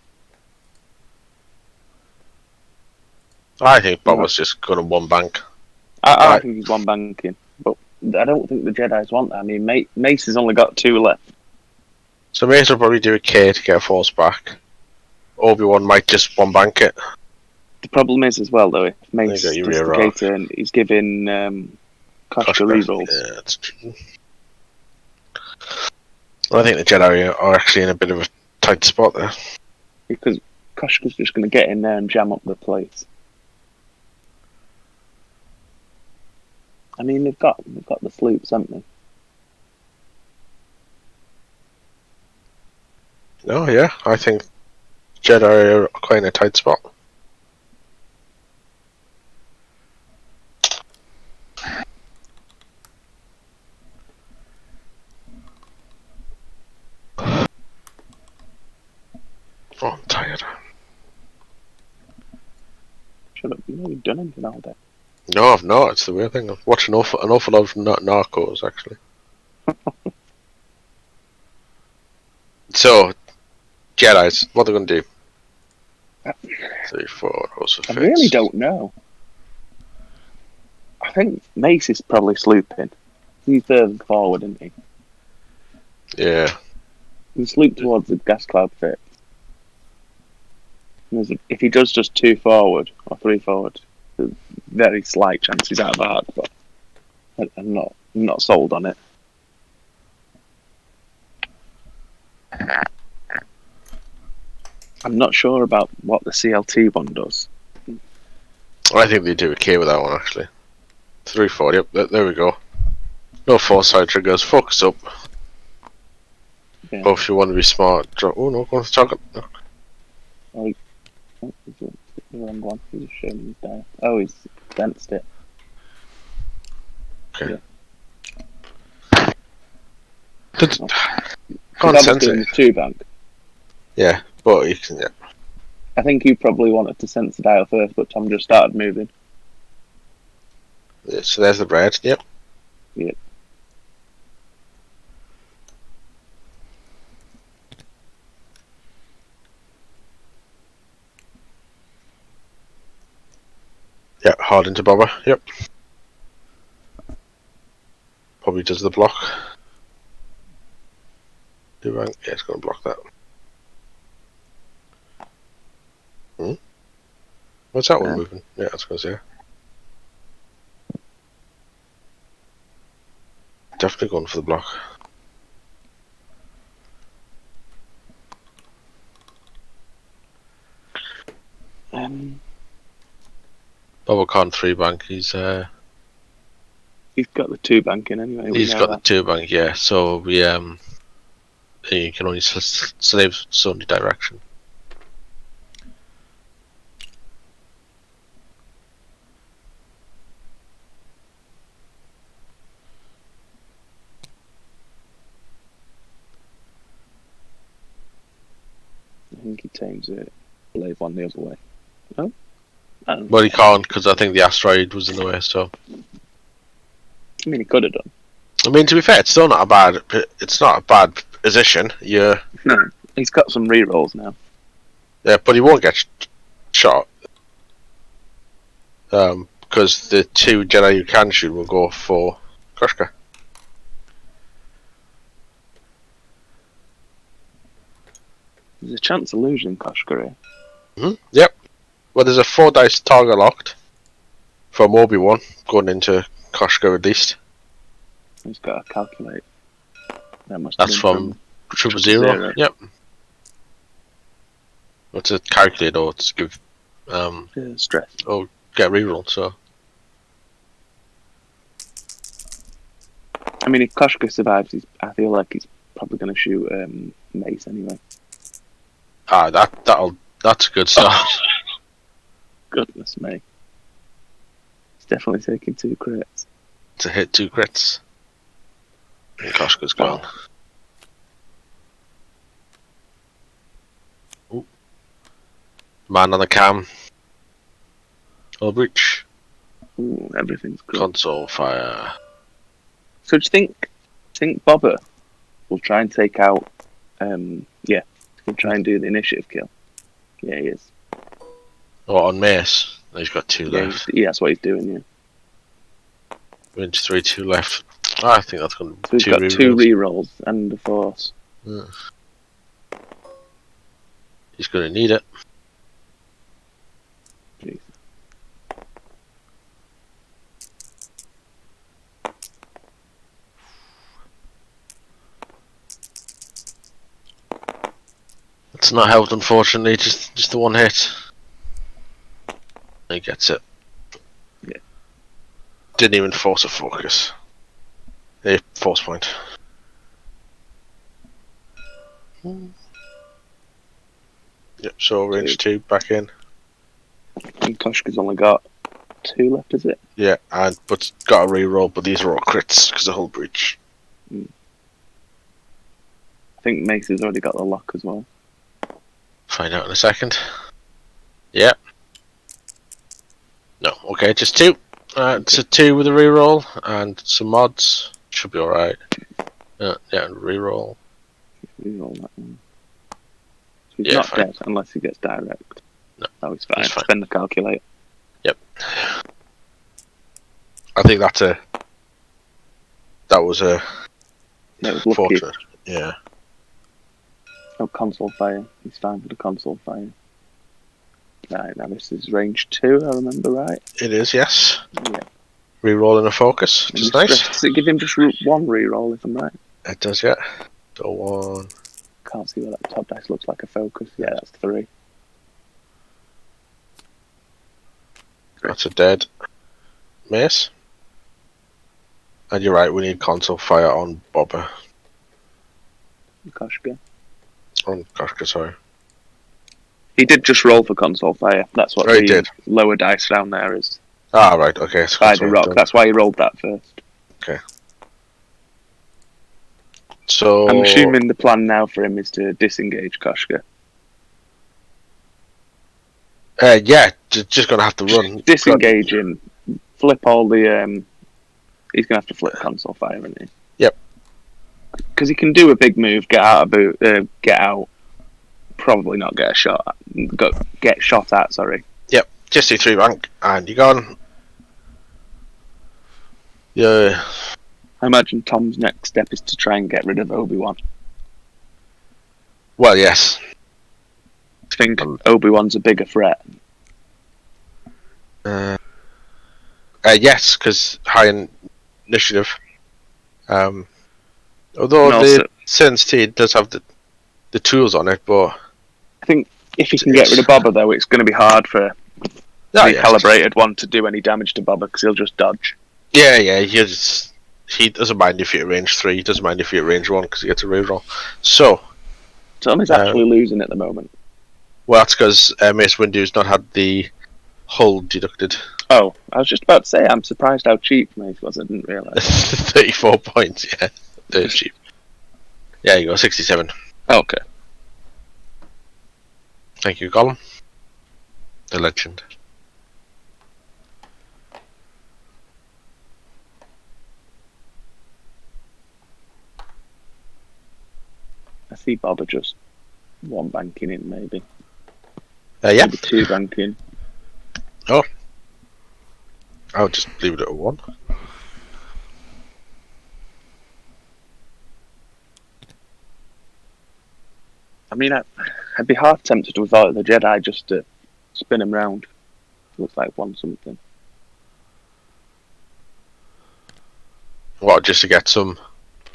I think Bob was just going to one bank. I Right. think he's one banking, but I don't think the Jedi's want that. I mean, Mace has only got 2 left. So Mace will probably do a K to get a force back. Obi-Wan might just one bank it. The problem is as well, though, if Mace You does got your the rear arc. K turn, he's giving Koshka rerolls. Yeah, that's true. I think the Jedi are actually in a bit of a tight spot there. Because Koshka's just going to get in there and jam up the place. I mean, they've got the sloops, haven't they? No, yeah, I think Jedi are quite in a tight spot. Oh, I'm tired. Shut up, you've done anything all day. No, I've not. It's the weird thing. I've watched an awful lot of Narcos, actually. So, Jedi's, what are they going to do? 3, 4, also I really don't know. I think Mace is probably slooping. He's further forward, isn't he? Yeah. He's slooped towards the gas cloud pit. If he does just 2 forward or 3 forward, there's very slight chance he's out of arc, but I'm not sold on it. I'm not sure about what the CLT one does. I think they do a K with that one, actually. 3, 4, yep, there we go. No foresight triggers, focus up. Yeah. But if you want to be smart, drop. Oh no, go for target. No. Oh, he's the wrong one. He's just showing his die. Oh, he's fenced it. Okay. Yeah. Can't I was sense doing it. the 2 bank. Yeah, but you can. Yeah. I think you probably wanted to sense the dial first, but Tom just started moving. Yeah, so there's the red. Yep. Yep. Yep. Hard into bobber. Yep. Probably does the block. Do rank. Yeah, it's going to block that. What's that one moving? Yeah, that's going to say. Definitely going for the block. Bobber can't 3 bank. He's got the 2 banking anyway. He's got the 2 bank. Yeah, so we you can only slave Sunday direction. I think he tames it. Blade one the other way. No? Well, he can't because I think the asteroid was in the way. So I mean, he could have done. I mean, to be fair, it's still not a bad. It's not a bad position. Yeah. No, he's got some rerolls now. Yeah, but he won't get shot. Because the 2 Jedi you can shoot will go for Krushka. There's a chance of losing Koshka here. Yep. Well, there's a 4 dice target locked from Obi-Wan going into Koshka at least. He's got to calculate. That's from Triple Zero. Yep. What's a calculator or to give stress. or get reroll, so I mean, if Koshka survives, I feel like he's probably going to shoot Mace anyway. That's a good start. Goodness me. He's definitely taking 2 crits. To hit 2 crits. And Koshka's gone. Ooh. Man on the cam. All breach. Ooh, everything's good. Console fire. So do you think Bobber will try and take out he'll try and do the initiative kill. Yeah, he is. Oh, on Mace. He's got 2 Yeah, left. that's what he's doing, yeah. Range 3, 2 left. I think that's going to So he's got 2 rerolls and a force. Yeah. He's going to need it. Jeez. It's not helped, unfortunately. Just the 1 hit. He gets it. Yeah. Didn't even force a focus. A force point. Yep. So range 2 back in. And Koshka's only got 2 left, is it? Yeah, but got a reroll. But these are all crits because the whole breach. I think Mace has already got the lock as well. Find out in a second. Yeah. No. Okay, just 2. It's a 2 with a reroll and some mods. Should be alright. Yeah, reroll. Reroll that one. So he's not dead unless he gets direct. No, he's fine. He's fine. Spend the calculate. Yep. I think that was a lucky. fortunate. Yeah. Oh, console fire. He's fine for the console fire. Right, now this is range 2, I remember right. It is, yes. Yeah. Reroll in a focus, which is nice. Does it give him just 1 reroll if I'm right? It does, yeah. So 1. Can't see what that top dice looks like a focus. Yeah, that's 3. That's a dead Mace. And you're right, we need console fire on Bobber. Koshka. Oh, Koshka, sorry. He did just roll for console fire. That's what He the did. lower dice down there is. Ah, right, okay. So By the rock. That's why he rolled that first. Okay. So... I'm assuming the plan now for him is to disengage Koshka. Yeah, just going to have to run. Disengage him. Flip all the... he's going to have to flip console fire, isn't he? Yep. Because he can do a big move, get out, probably not get a shot. Get shot at, sorry. Yep, just do 3 rank, and you're gone. Yeah. I imagine Tom's next step is to try and get rid of Obi-Wan. Well, yes. I think Obi-Wan's a bigger threat. Yes, because high initiative. Although Also, the Sense does have the tools on it, but I think if he can get rid of Boba, though, it's going to be hard for the calibrated one to do any damage to Boba because he'll just dodge. Yeah, he doesn't mind if you're at range 3, he doesn't mind if you're at range 1 because he gets a reroll. So, Tom is actually losing at the moment. Well, that's because Mace Windu's not had the hull deducted. Oh, I was just about to say, I'm surprised how cheap Mace was, I didn't realise. 34 points, yeah. Very cheap. Yeah, you go, 67. Okay. Thank you, Gollum. The legend. I see Boba just 1 banking in, maybe. Yeah. Maybe 2 banking. Oh. I'll just leave it at 1. I mean, I'd be half tempted to without the Jedi just to spin him round. Looks like 1 something. What, just to get some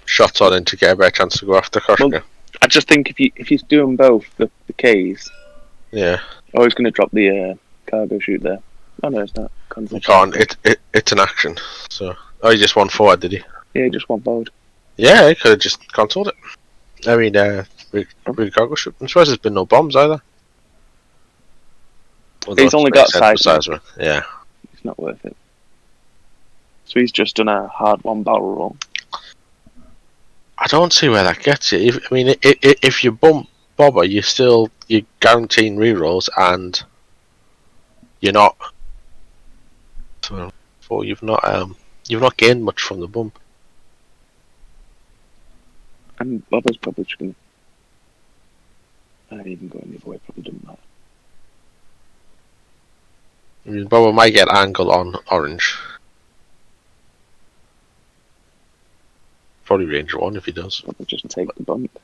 shots on him to get a better chance to go after Koshka? Well, I just think if he's doing both, the Ks... Yeah. Oh, he's going to drop the cargo chute there. Oh, no, it's not. You can't. It's an action. So, he just won forward, did he? Yeah, he just won forward. Yeah, he could have just consoled it. I mean, with cargo chute. I'm surprised there's been no bombs either. Although He's only got seismic. Yeah. It's not worth it. So he's just done a hard 1 barrel roll. I don't see where that gets you. If you bump Boba, you're guaranteeing rerolls, and you're not. So you've not gained much from the bump. And Boba's probably just going to... even going the other way probably doesn't matter. I mean, Boba might get angle on orange. Probably range 1 if he does. Probably just take the bump.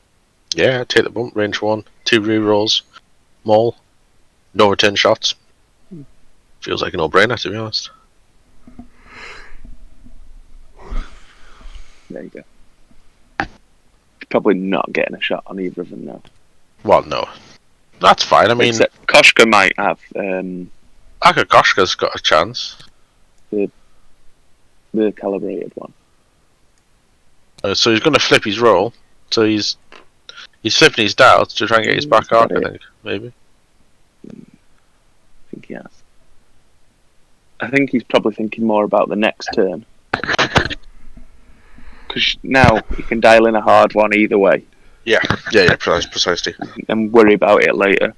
Yeah, take the bump, range 1, 2 rerolls, maul, no return shots. Feels like a no-brainer, to be honest. There you go. Probably not getting a shot on either of them now. Well, no. That's fine, I mean... Except Koshka might have... Koshka's got a chance. The calibrated one. So he's going to flip his roll. So he's flipping his dials to try and get his back arc, I think, maybe. I think he has. I think he's probably thinking more about the next turn. Because now he can dial in a hard one either way. Yeah, precisely. And worry about it later.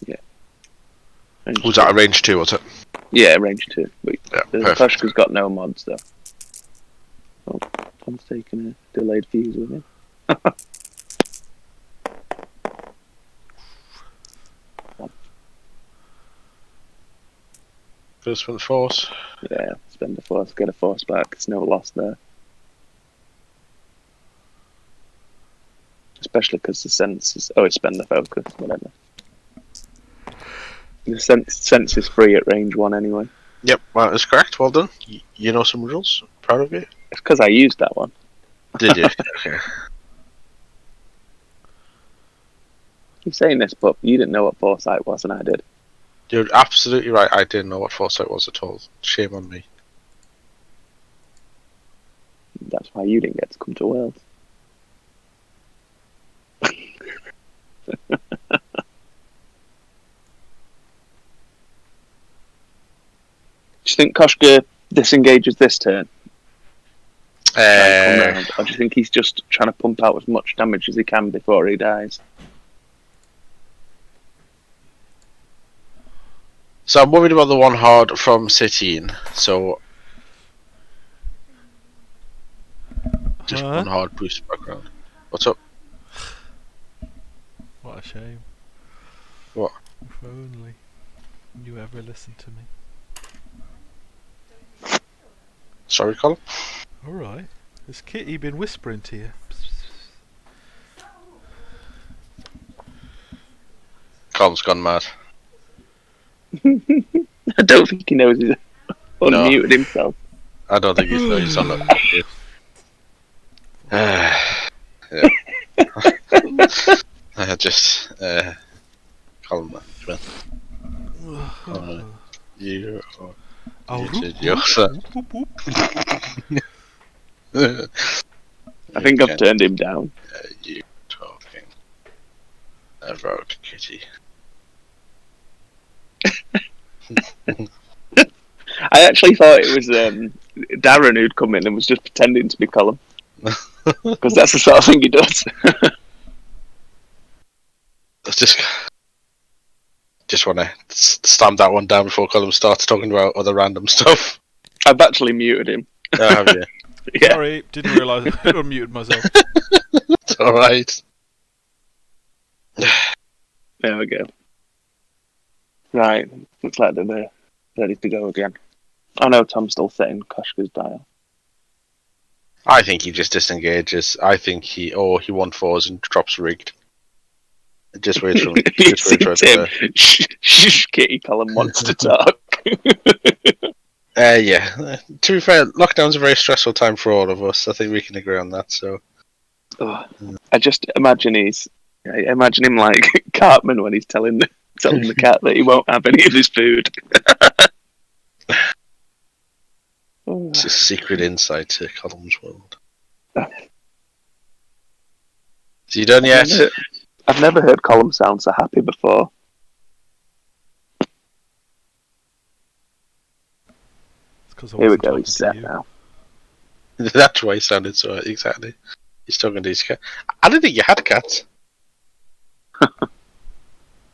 Yeah. Was that a range 2, was it? Yeah, range 2. But yeah, Koshka's got no mods though. Oh, Tom's taking a delayed fuse with him. First one, force. Yeah, spend the force, get a force back. There's no loss there. Especially because the sense is... Oh, it's spend the focus, whatever. The sense is free at range 1 anyway. Yep, well, that's correct. Well done. You know some rules. Proud of you. It's because I used that one. Did you? Okay. I'm saying this, but you didn't know what foresight was, and I did. You're absolutely right. I didn't know what foresight was at all. Shame on me. That's why you didn't get to come to Wales. Do you think Koshka disengages this turn? Try and come round? Or do you think he's just trying to pump out as much damage as he can before he dies? So I'm worried about the one hard from Satine. So just one hard boost background. What's up? What a shame. What? If only you ever listened to me. Sorry, Colin? Alright. Has Kitty been whispering to you? Colin's gone mad. I don't think he knows he's unmuted himself. I don't think he's on that. Yeah. Colin, man, come on. You did yourself. I think I've turned him down. You talking about Kitty? I actually thought it was Darren who'd come in and was just pretending to be Colin. Because that's the sort of thing he does. Just want to stamp that one down before Colin starts talking about other random stuff. I've actually muted him. Oh, have you? Yeah. Sorry, didn't realise I unmuted myself. It's alright. There we go. Right, looks like they're ready to go again. Oh no, Tom's still setting Koshka's dial. I think he just disengages. I think he 1-4s and drops rigged. Just wait for him. Just wait for it. Shh, Kitty, Colin wants to talk. Yeah. To be fair, lockdown's a very stressful time for all of us. I think we can agree on that. So. I just imagine I imagine him like Cartman when he's telling the cat that he won't have any of his food. It's a secret insight to Colin's world. So you done yet? I've never heard Colin sound so happy before. Here we go, he's set now. That's why he sounded so exactly. He's talking to his cat. I didn't think you had cats.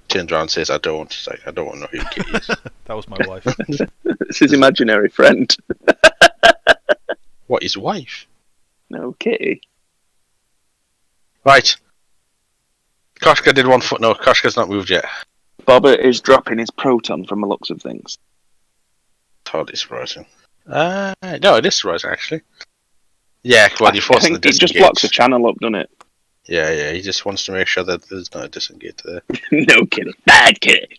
Turns around and says, I don't. He's like, I don't want to know who Kitty is. That was my wife. It's his imaginary friend. What, his wife? No, Kitty. Right. Koshka did 1 foot. No, Koshka's not moved yet. Bobber is dropping his proton from the looks of things. Totally surprising. No, it is surprising, actually. Yeah, well, you forced the disengage. It just blocks the channel up, doesn't it? Yeah, he just wants to make sure that there's no disengage there. No kidding. Bad kid.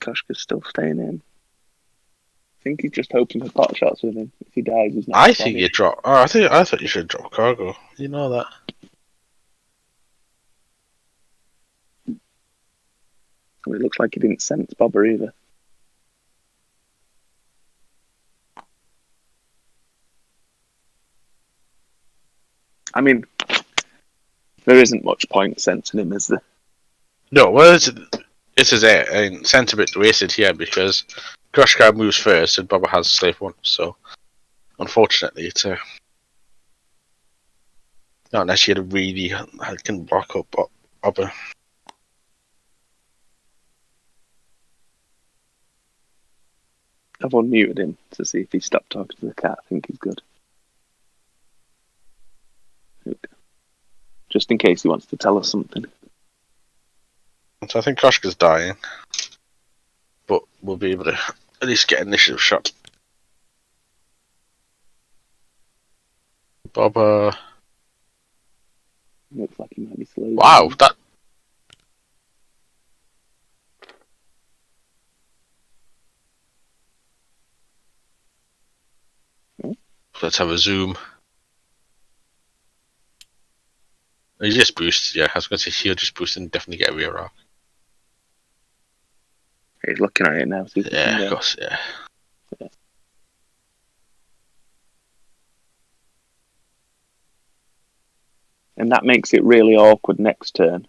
Koshka's still staying in. I think he's just hoping for pot shots with him. If he dies, he's not. I think you drop. Oh, I thought you should drop cargo. You know that. Well, it looks like he didn't sense Bobber either. I mean, there isn't much point sensing him, is there? No, well, this is it. I mean, sense a bit wasted here because Koshka moves first and Bobber has slave 1, so unfortunately it's a. Not unless you had a really can block up Bobber. I've unmuted him to see if he stopped talking to the cat. I think he's good. Just in case he wants to tell us something. So I think Koshka's dying, but we'll be able to at least get an initiative shot. Bobber. Looks like he might be slow. Wow, that. Let's have a zoom. He just boosts, yeah. I was going to say he'll just boost and definitely get a rear arc. He's looking at it now. See if he can Yeah, go. of course, yeah. And that makes it really awkward next turn.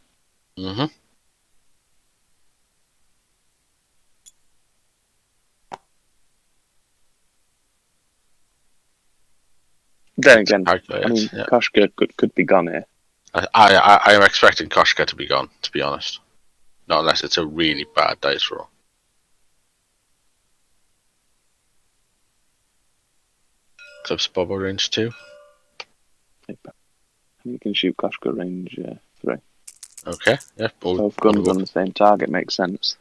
Mm-hmm. Then again, I Calculate, mean, yeah. Koshka could be gone here. I am expecting Koshka to be gone, to be honest. Not unless it's a really bad dice roll. Clips Bubba range 2. You can shoot Koshka range 3. Okay, yeah. Both guns on the same target makes sense.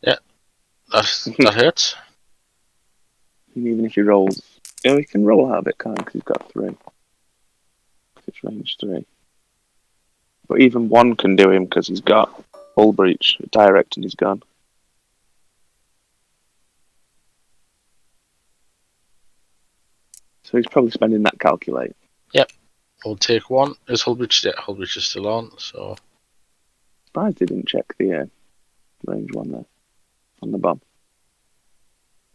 Yeah, that hurts. And even if he rolls, he can roll out of it, can't he? Because he's got 3. It's range 3. But even 1 can do him because he's got hull breach direct and he's gone. So he's probably spending that calculate. Yep. We'll take 1. Is Hullbridge? Yeah, Hullbridge is still on, so. Surprised he didn't check the range 1 there on the bomb.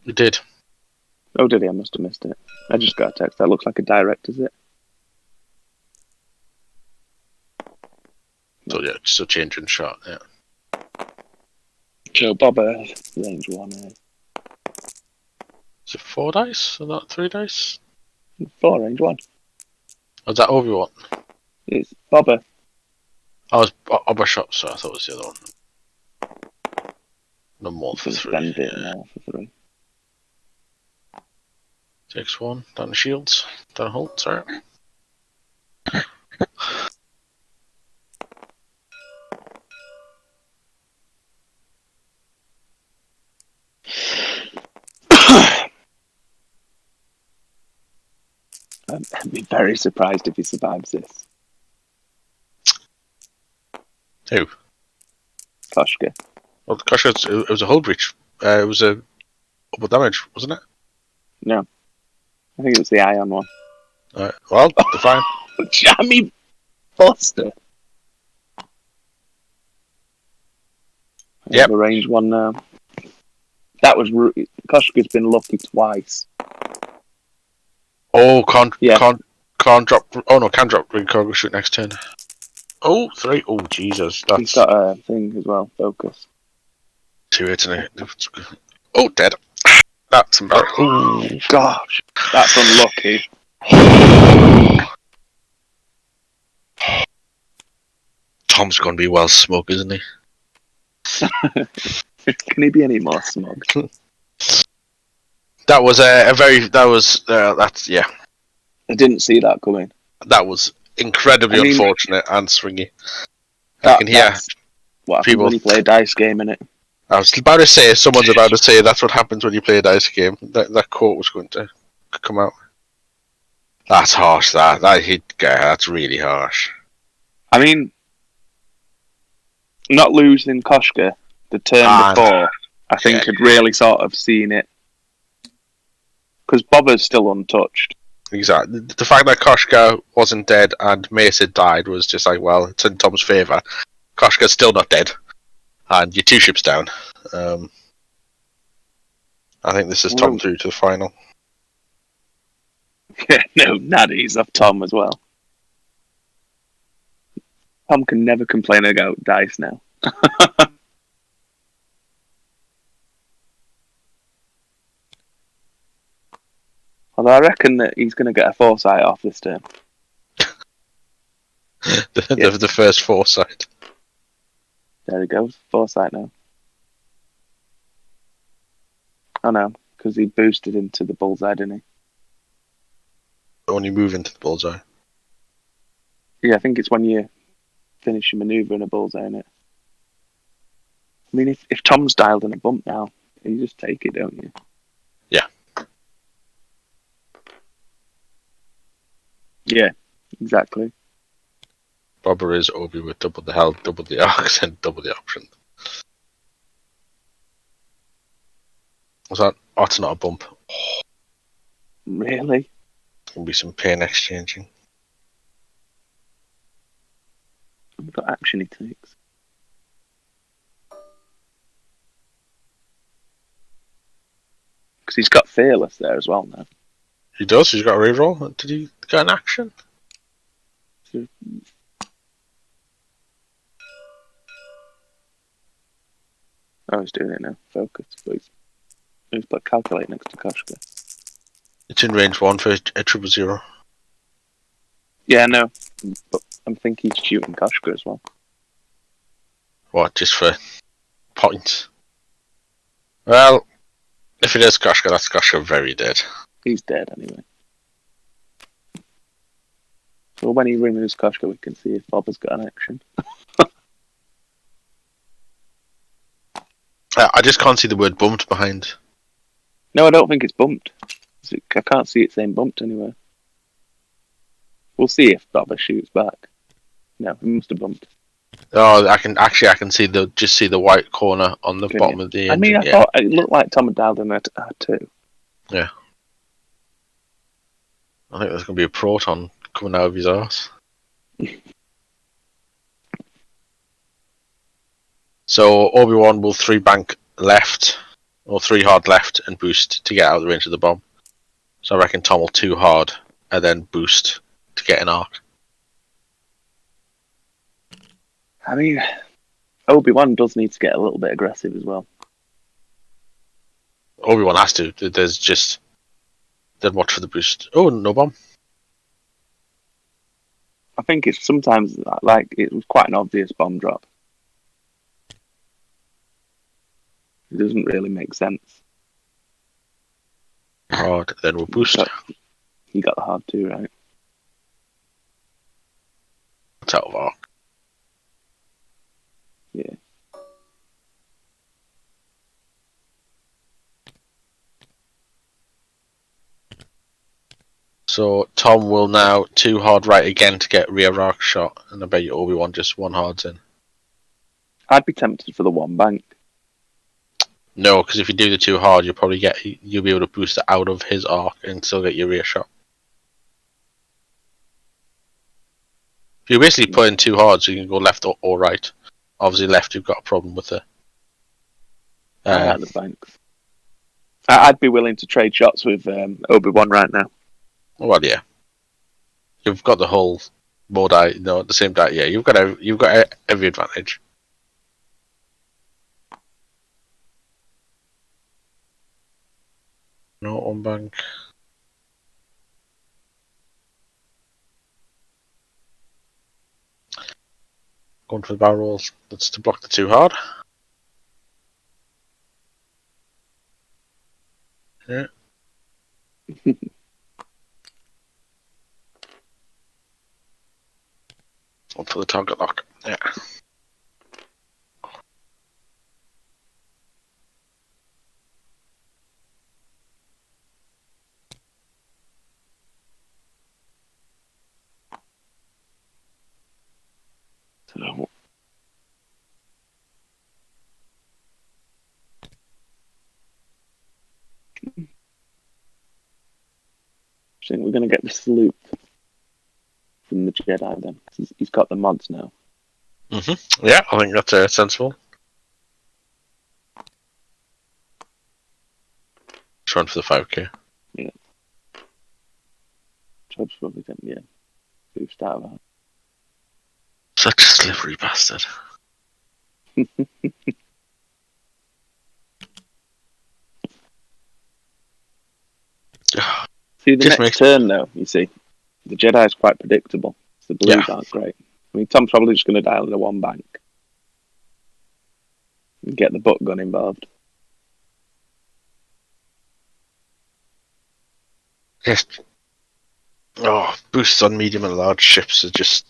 We did. Oh, did he? I must have missed it. I just got a text. That looks like a direct, is it? So yeah, just a change in shot, yeah. Joe Bobber, range 1. Is it 4 dice? Or not 3 dice? 4, range 1. Or is that Obi-Wan? It's Bobber. I was Oba shot, so I thought it was the other one. No more for 3. Spend it Yeah. now for 3. Takes 1. Down the shields. Down hull, sorry. I'd be very surprised if he survives this. Who? Koshka. Well, gosh, it was a hull breach. It was a double damage, wasn't it? No. I think it was the ion one. Alright. Well, fine. Jammy Foster. Yep. The range 1 now. That was... Koshka's been lucky twice. Oh, can't drop. Oh no, can drop. Cargo shoot next turn. Oh, 3. Oh, Jesus. That's He's got a thing as well, focus. 2 hits and a. Oh, dead. That's embarrassing. Oh, gosh. That's unlucky. Tom's going to be well smug, isn't he? Can he be any more smug? That was a very. That was. That's. Yeah. I didn't see that coming. That was incredibly unfortunate and swingy. I can hear what people. When you play a dice game, innit? I was about to say, someone's about to say that's what happens when you play a dice game. That quote was going to come out. That's harsh, that hit guy, that's really harsh. I mean, not losing Koshka the turn before, I think had really sort of seen it. Because Bobber's still untouched. Exactly. The fact that Koshka wasn't dead and Mace had died was just like, well, it's in Tom's favour. Koshka's still not dead. And you're 2 ships down. I think this is Tom through to the final. Yeah, no, Naddy's off Tom as well. Tom can never complain about dice now. Although I reckon that he's going to get a foresight off this turn. the first foresight. There he goes, foresight now. Oh no, because he boosted into the bullseye, didn't he? Only move into the bullseye. Yeah, I think it's when you finish your manoeuvre in a bullseye, innit? I mean, if Tom's dialed in a bump now, you just take it, don't you? Yeah. Yeah, exactly. Bobber is Obi with double the health, double the arcs, and double the option. Was that? Oh, it's not a bump. Really? There'll be some pain exchanging. What action he takes? he's got Fearless there as well now. He does. He's got a reroll. Did he get an action? Oh, he's doing it now. Focus. But he's put Calculate next to Koshka. It's in range 1 for a 000. Yeah, no. But I think he's shooting Koshka as well. What, just for points? Well, if it is Koshka, that's Koshka very dead. He's dead anyway. So when he removes Koshka, we can see if Bob has got an action. I just can't see the word bumped behind. No, I don't think it's bumped. I can't see it saying bumped anywhere. We'll see if Bobber shoots back. No, he must have bumped. Oh, I can see the white corner on the bottom of the engine. I thought it looked like Tom had dialed in at R2. Yeah. I think there's going to be a proton coming out of his arse. So Obi-Wan will 3 bank left, or 3 hard left, and boost to get out of the range of the bomb. So I reckon Tom will 2 hard, and then boost to get an arc. I mean, Obi-Wan does need to get a little bit aggressive as well. Obi-Wan has to. There's just... Then watch for the boost. Oh, no bomb. I think it's sometimes like it was quite an obvious bomb drop. It doesn't really make sense. Hard, then we'll boost. You got the hard 2, right? It's out of arc. Yeah. So Tom will now 2 hard right again to get rear arc shot, and I bet you Obi-Wan just 1 hard's in. I'd be tempted for the 1 bank. No, because if you do the 2 hard, you'll be able to boost it out of his arc and still get your rear shot. You basically put in 2 hard, so you can go left or right. Obviously, left you've got a problem with it. I like the banks. I'd be willing to trade shots with Obi-Wan right now. Well, yeah, you've got the whole more die, no, the same die. Yeah, you've got every advantage. No on bank. Going for the barrel rolls. That's to block the 2 hard. Yeah. Up for the target lock. Yeah. So, I think we're going to get the sloop from the Jedi then. He's got the mods now. Yeah, I think that's sensible. Trying for the 5k. Yeah. Job's probably going to be a boost out of that. Such a slippery bastard. See, the next turn, though, you see, the Jedi is quite predictable. The blues aren't great. I mean, Tom's probably just going to dial in a 1 bank and get the butt gun involved. Yes. Oh, boosts on medium and large ships are just...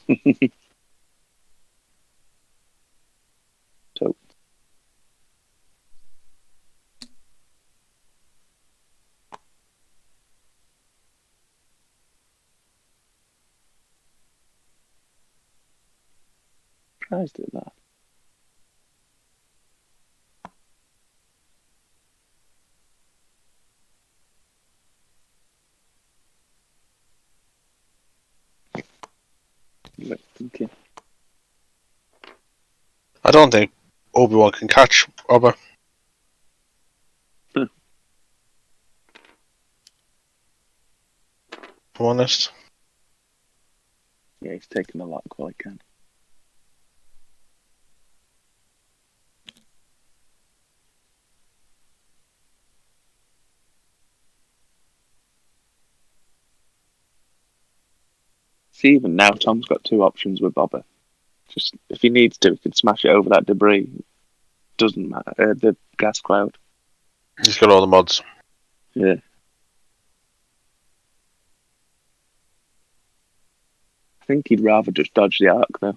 So, surprised at that. Okay. I don't think Obi-Wan can catch Robert. I'm honest. Yeah, he's taking a lock while he can. See, even now, Tom's got two options with Bobber. Just if he needs to, he can smash it over that debris. Doesn't matter. The gas cloud. He's got all the mods. Yeah. I think he'd rather just dodge the arc though.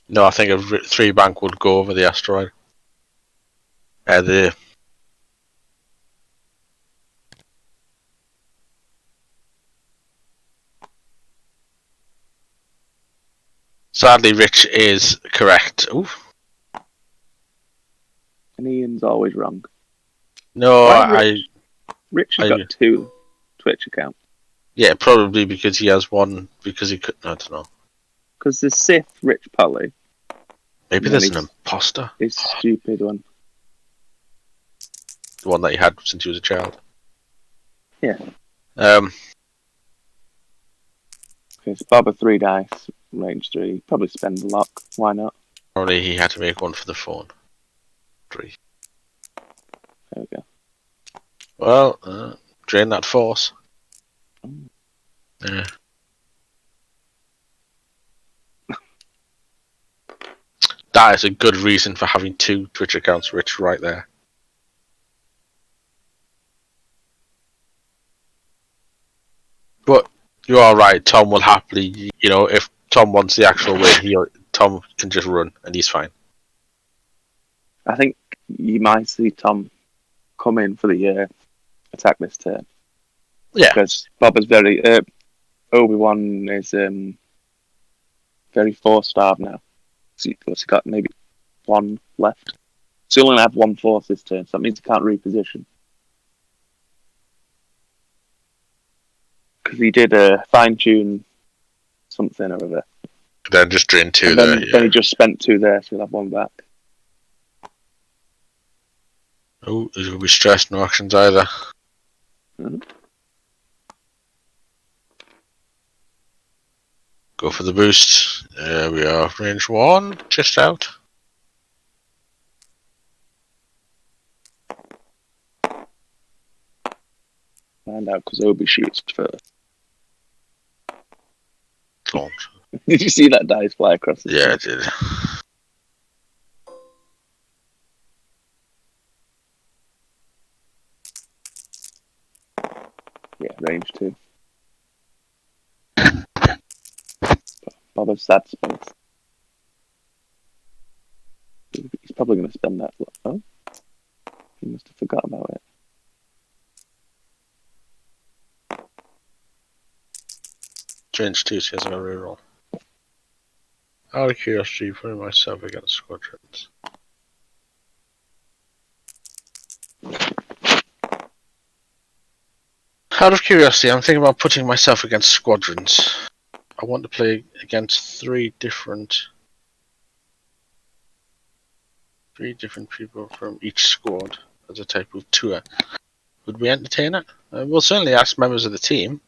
No, I think a 3 bank would go over the asteroid. Sadly, Rich is correct. Ooh. And Ian's always wrong. No, Rich has got two Twitch accounts. Yeah, probably because he has one. Because he could. I don't know. Because the Sith Rich Polly. Maybe there's an imposter. This stupid one. The one that he had since he was a child. Yeah. Okay, so Bobber 3 dice, range 3. Probably spend the lock. Why not? Probably he had to make one for the phone. 3. There we go. Well, drain that force. Yeah. That is a good reason for having 2 Twitch accounts, Rich, right there. But you are right. Tom will happily, if Tom wants the actual win, Tom can just run and he's fine. I think you might see Tom come in for the attack this turn. Yeah. Because Bobber's very... Obi-Wan is very force-starved now. So he's got maybe 1 left. So he'll only have 1 force this turn, so that means he can't reposition. Because he did fine-tune something or other. Then just drain 2 and there. Then he just spent 2 there, so he'll have 1 back. Oh, he's going to be stressed, no actions either. Mm-hmm. Go for the boost. There we are, range 1, just out. Find out because Obi shoots first. Launch. Did you see that dice fly across the Yeah, I did. Yeah, range 2. Bobber's sad space. He's probably going to spend that. Oh, he must have forgot about it. Range 2, so he hasn't got a reroll. Out of curiosity, putting myself against squadrons. Out of curiosity, I'm thinking about putting myself against squadrons. I want to play against 3 different people from each squad as a type of tour. Would we entertain it? We'll certainly ask members of the team.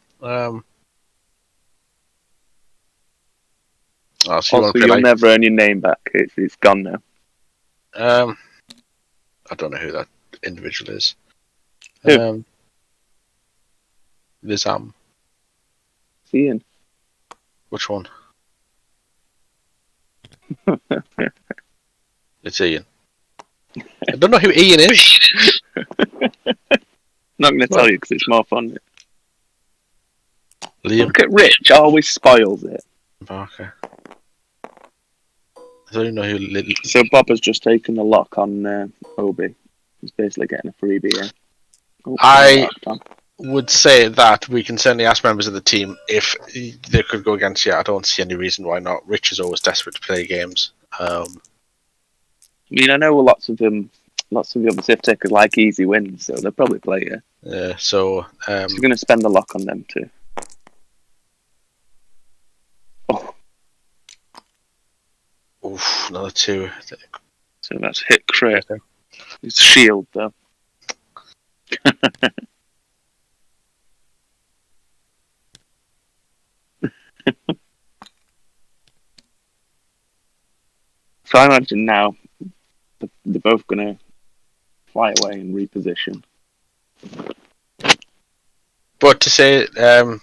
Also, you'll never earn your name back. It's gone now. I don't know who that individual is. Who? Lizam. It's Ian. Which one? It's Ian. I don't know who Ian is. Not going to tell you because it's more fun. Liam Look at Rich, always spoils it. Barker. I don't even know who. So Bob has just taken the lock on Obi. He's basically getting a freebie here. Oh, I would say that we can certainly ask members of the team if they could go against you. I don't see any reason why not. Rich is always desperate to play games. I mean, I know lots of the other Sith takers like easy wins, so they'll probably play you. So you're going to spend the lock on them too. Another 2. So that's hit crit. It's shield though. So I imagine now they're both gonna fly away and reposition. But to say, Liam,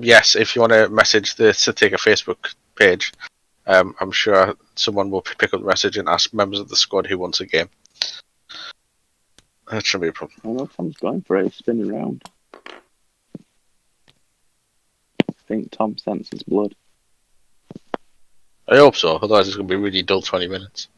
yes, if you want to message the Sith Facebook page, I'm sure someone will pick up the message and ask members of the squad who wants a game. That shouldn't be a problem. I don't know if Tom's going for it. He's spinning around. I think Tom senses blood. I hope so, otherwise it's going to be a really dull 20 minutes.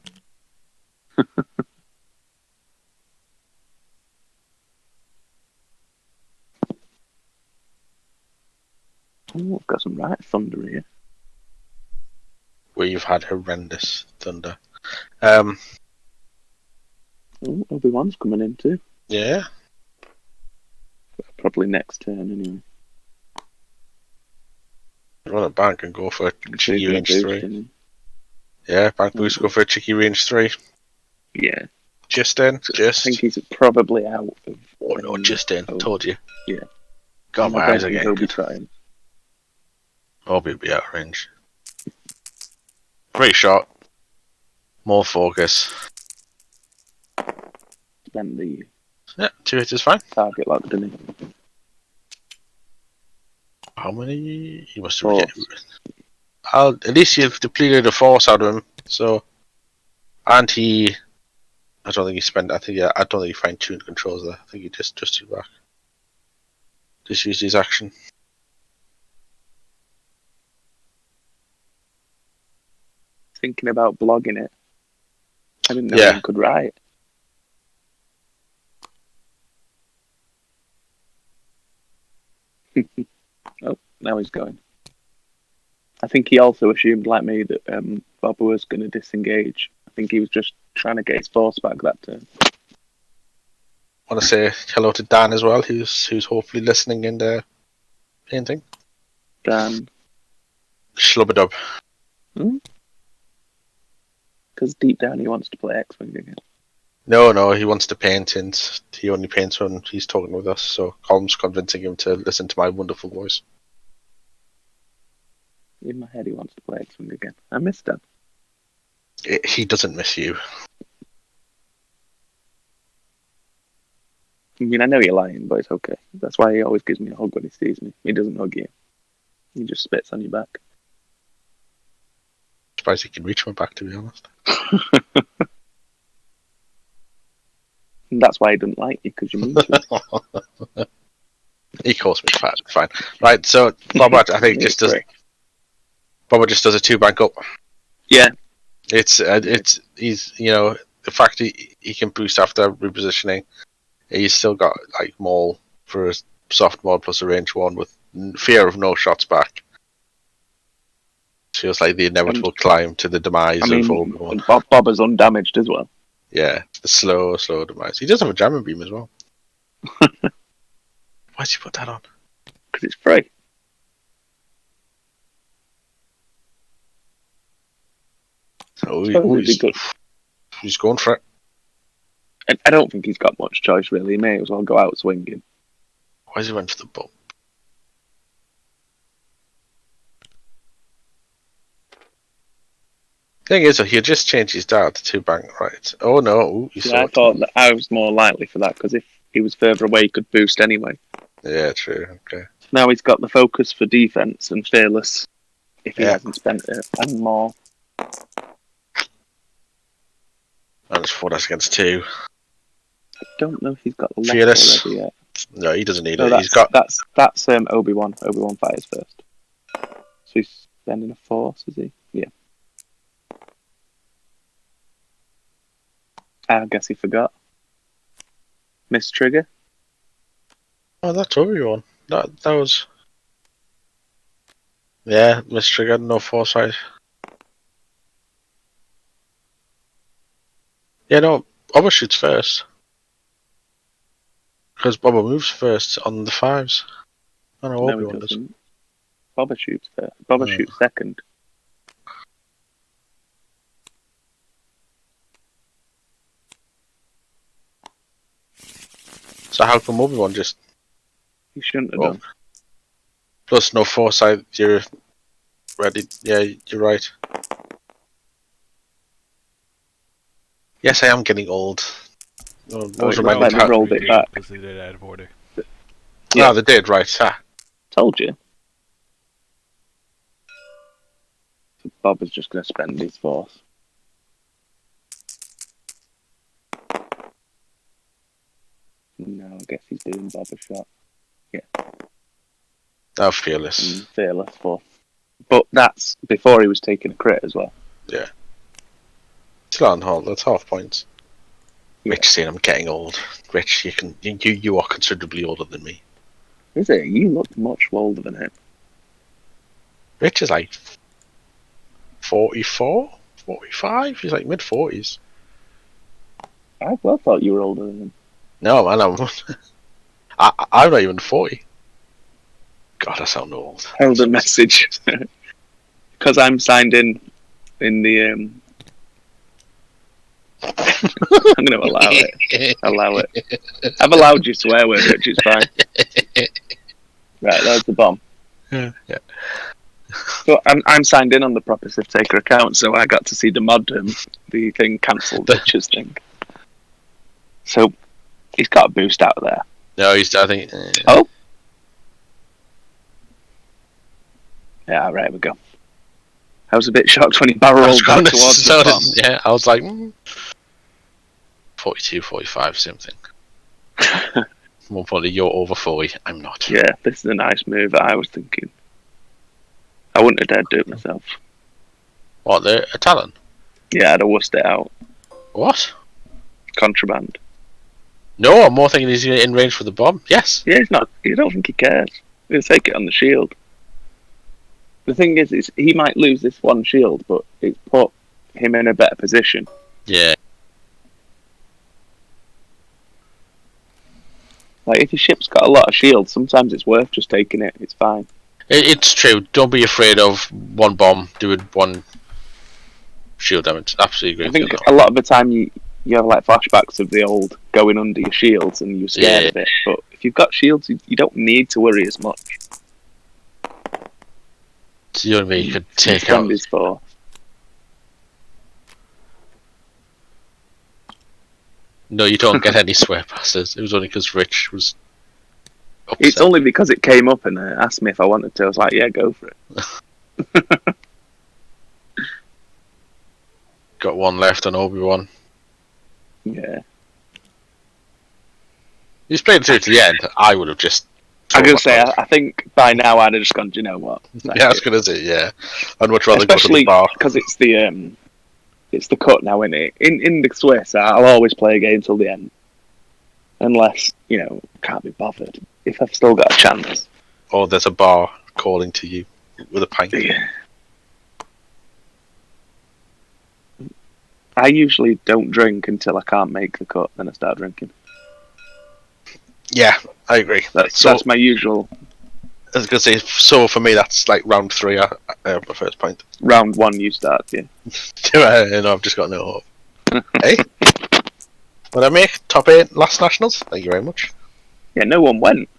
Oh, I've got some right thunder here. We've had horrendous thunder. Oh, Obi-Wan's coming in too. Yeah. Probably next turn anyway. Run it back and go for a cheeky range Boost, 3. isn't Yeah, back boost, go for a cheeky range 3. he? Yeah. Just in, I think he's probably out of. Oh no, just in. Obi. Told you. Yeah. God, my I don't eyes are think getting Obi good. trying. Obi will be out of range. Great shot. More focus. Spend the Yeah, 2 hits is fine. target lock, didn't he? How many? He must have. Four. At least you've depleted the force out of him. So, and he. I don't think he spent. I don't think he fine tuned controls there. I think he just adjusted back. Just used his action. Thinking about blogging it. I didn't know Yeah. one could write. Oh, now he's going. I think he also assumed, like me, that Bob was going to disengage. I think he was just trying to get his force back that turn. Want to say hello to Dan as well, who's hopefully listening in the painting. Dan, Schlubberdub. because deep down he wants to play X-Wing again. No, he wants to paint, and he only paints when he's talking with us. So Colm's convincing him to listen to my wonderful voice. In my head, he wants to play X-Wing again. I missed him. He doesn't miss you. I mean, I know you're lying, but it's okay. That's why he always gives me a hug when he sees me. He doesn't hug you. He just spits on your back. Surprised he can reach my back, to be honest. And that's why he doesn't like you, because you're mean to him. He calls me fat. Fine. Right. So Boba, I think just does. Boba just does a 2-bank up. Yeah. It's he's the fact he can boost after repositioning. He's still got like Maul for a soft mod plus a range 1 with fear of no shots back. Feels like the inevitable climb to the demise of Obi-Wan. Boba's undamaged as well. Yeah, the slow demise. He does have a jamming beam as well. Why'd you put that on? Because it's free. He's going for it. I don't think he's got much choice, really. He may as well go out swinging. Why has he went for the bump? Thing is, he just changed his dart to 2-bank, right? Oh no! I thought that I was more likely for that, because if he was further away, he could boost anyway. Yeah, true. Okay. Now he's got the focus for defense and fearless. If he hasn't spent it, and more. And it's 4 against 2. I don't know if he's got the left Fearless. already yet. No, he doesn't need No, it. He's got. That's Obi-Wan. Obi-Wan fires first. So he's spending a force, is he? Yeah. I guess he forgot. Miss trigger. Oh, that's Obi-Wan. That was. Yeah, miss trigger, no foresight. Yeah, no, Boba shoots first. Because Boba moves first on the 5s. I don't know, No, Obi-Wan he does. doesn't. Boba shoots first. Boba shoots second. So how come Obi-Wan just... You shouldn't have Well, done. plus no foresight, you're ready. Yeah, you're right. Yes, I am getting old. Oh, Always it looks remind me like to they have... rolled it back. because they did it out of order. Yeah. Ah, they did, right. Ah. Told you. So Bob is just going to spend his force. No, I guess he's doing Bob a shot. Oh, fearless. Fearless force. But that's before he was taking a crit as well. Still on hold, that's half points. Yeah. Rich saying I'm getting old. Rich, you are considerably older than me. Is it? You look much older than him. Rich is like 44, 45. He's like mid-40s. I well thought you were older than him. No, man, I'm not even 40. God, I sound old. Held a message. Because I'm signed in the... I'm going to allow it. Allow it. I've allowed you swear words, which is fine. Right, there's the bomb. Yeah. So I'm signed in on the proper Sith Taker account, so I got to see the mod the thing cancelled Rich's thing. So he's got a boost out there. No, I think. Oh. Yeah, right, we go. I was a bit shocked when he barrel rolled back towards the bomb. Yeah, I was like, 42, 45, same thing. More probably you're over 40. I'm not. Yeah, this is a nice move. I was thinking. I wouldn't have dared do it myself. What, the Talon? Yeah, I'd have wussed it out. What? Contraband. No, I'm more thinking he's in range for the bomb. Yes. Yeah, he's not. You don't think he cares? He'll take it on the shield. The thing is he might lose this one shield, but it's put him in a better position. Yeah. Like, if your ship's got a lot of shields, sometimes it's worth just taking it. It's fine. It's true. Don't be afraid of one bomb doing one shield damage. Absolutely agree. I think a lot of the time you have like flashbacks of the old going under your shields and you're scared of it. But if you've got shields, you don't need to worry as much. So you know what I mean? You could take Spend out. his force. No, you don't get any swear passes. It was only because Rich was upset. It's only because it came up and asked me if I wanted to. I was like, yeah, go for it. Got one left on Obi-Wan. Yeah. He's played through to the end. I would have just... I'm going to say, I think by now I'd have just gone, do you know what? Yeah, I was going to say, yeah. I'd much rather go to the Especially bar. because it's the cut now, isn't it? In the Swiss, I'll always play a game till the end. Unless, can't be bothered. If I've still got a chance. Or there's a bar calling to you with a pint. Yeah. I usually don't drink until I can't make the cut, then I start drinking. Yeah, I agree. That's my usual. I was going to say, so for me, that's like round 3, my first pint. Round 1 you start, yeah. No, I've just got no hope. Hey? What I make? Top 8 last nationals? Thank you very much. Yeah, no one went.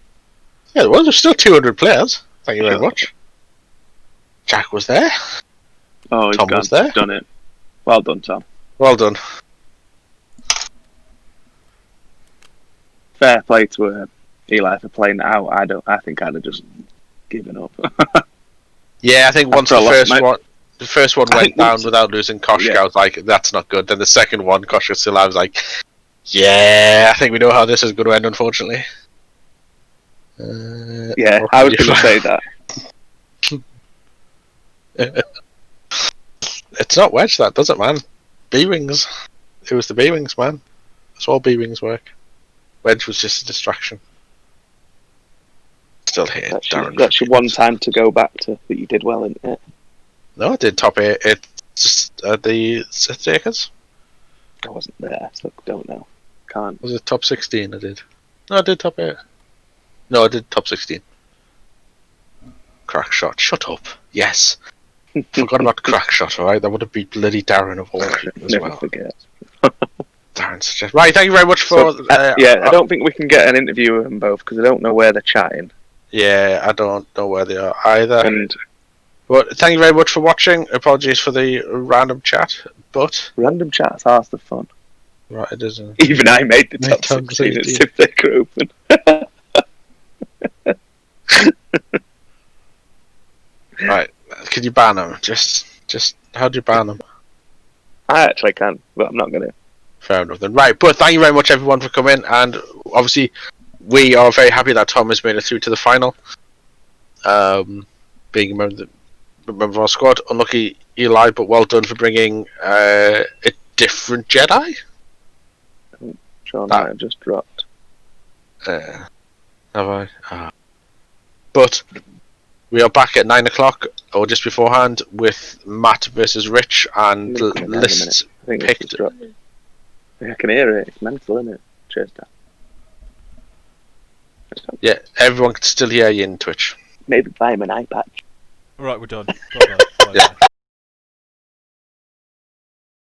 Yeah, well, there's still 200 players. Thank you very much. Jack was there. Oh, he's Tom was there. Done it. Well done, Tom. Well done. Fair play to Eli for playing it out. I think I'd have just given up. Yeah, I think once the first one went down without losing Koshka, Yeah. I was like, that's not good. Then the second one, Koshka still, I was like, yeah, I think we know how this is going to end, unfortunately. Yeah, I was going to say that. It's not Wedge, that does it, man. B-Wings. It was the B-Wings, man. That's all B-Wings work. Wedge was just a distraction. Still here, Darren. That's your one time to go back to that you did well, isn't it? No, I did top 8 at the Sith Takers. I wasn't there, so don't know. Can't. Was it top 16 I did? No, I did top 8. No, I did top 16. Crack shot. Shut up. Yes. Forgot about crack shot, alright? That would have beat bloody Darren of all people as Never well. forget. Right, thank you very much for. I don't think we can get an interview with them both because I don't know where they're chatting. Yeah, I don't know where they are either. And But thank you very much for watching. Apologies for the random chat, but random chats half the fun. right, it isn't. Even I made the top top 16 at 16. Sith Taker Open. Right, can you ban them? Just how do you ban them? I actually can, but I'm not going to. Fair enough then. Right, but thank you very much everyone for coming, and obviously we are very happy that Tom has made it through to the final. Being a member of our squad. Unlucky Eli, but well done for bringing a different Jedi. Sean might have just dropped. Have I? But we are back at 9 o'clock, or just beforehand, with Matt versus Rich, and lists I think picked. it's dropped. I can hear it. It's mental, isn't it? Cheers, Dan. Yeah, everyone can still hear you in Twitch. Maybe buy him an eye patch. Alright, we're done. Bye-bye. Bye. Yeah.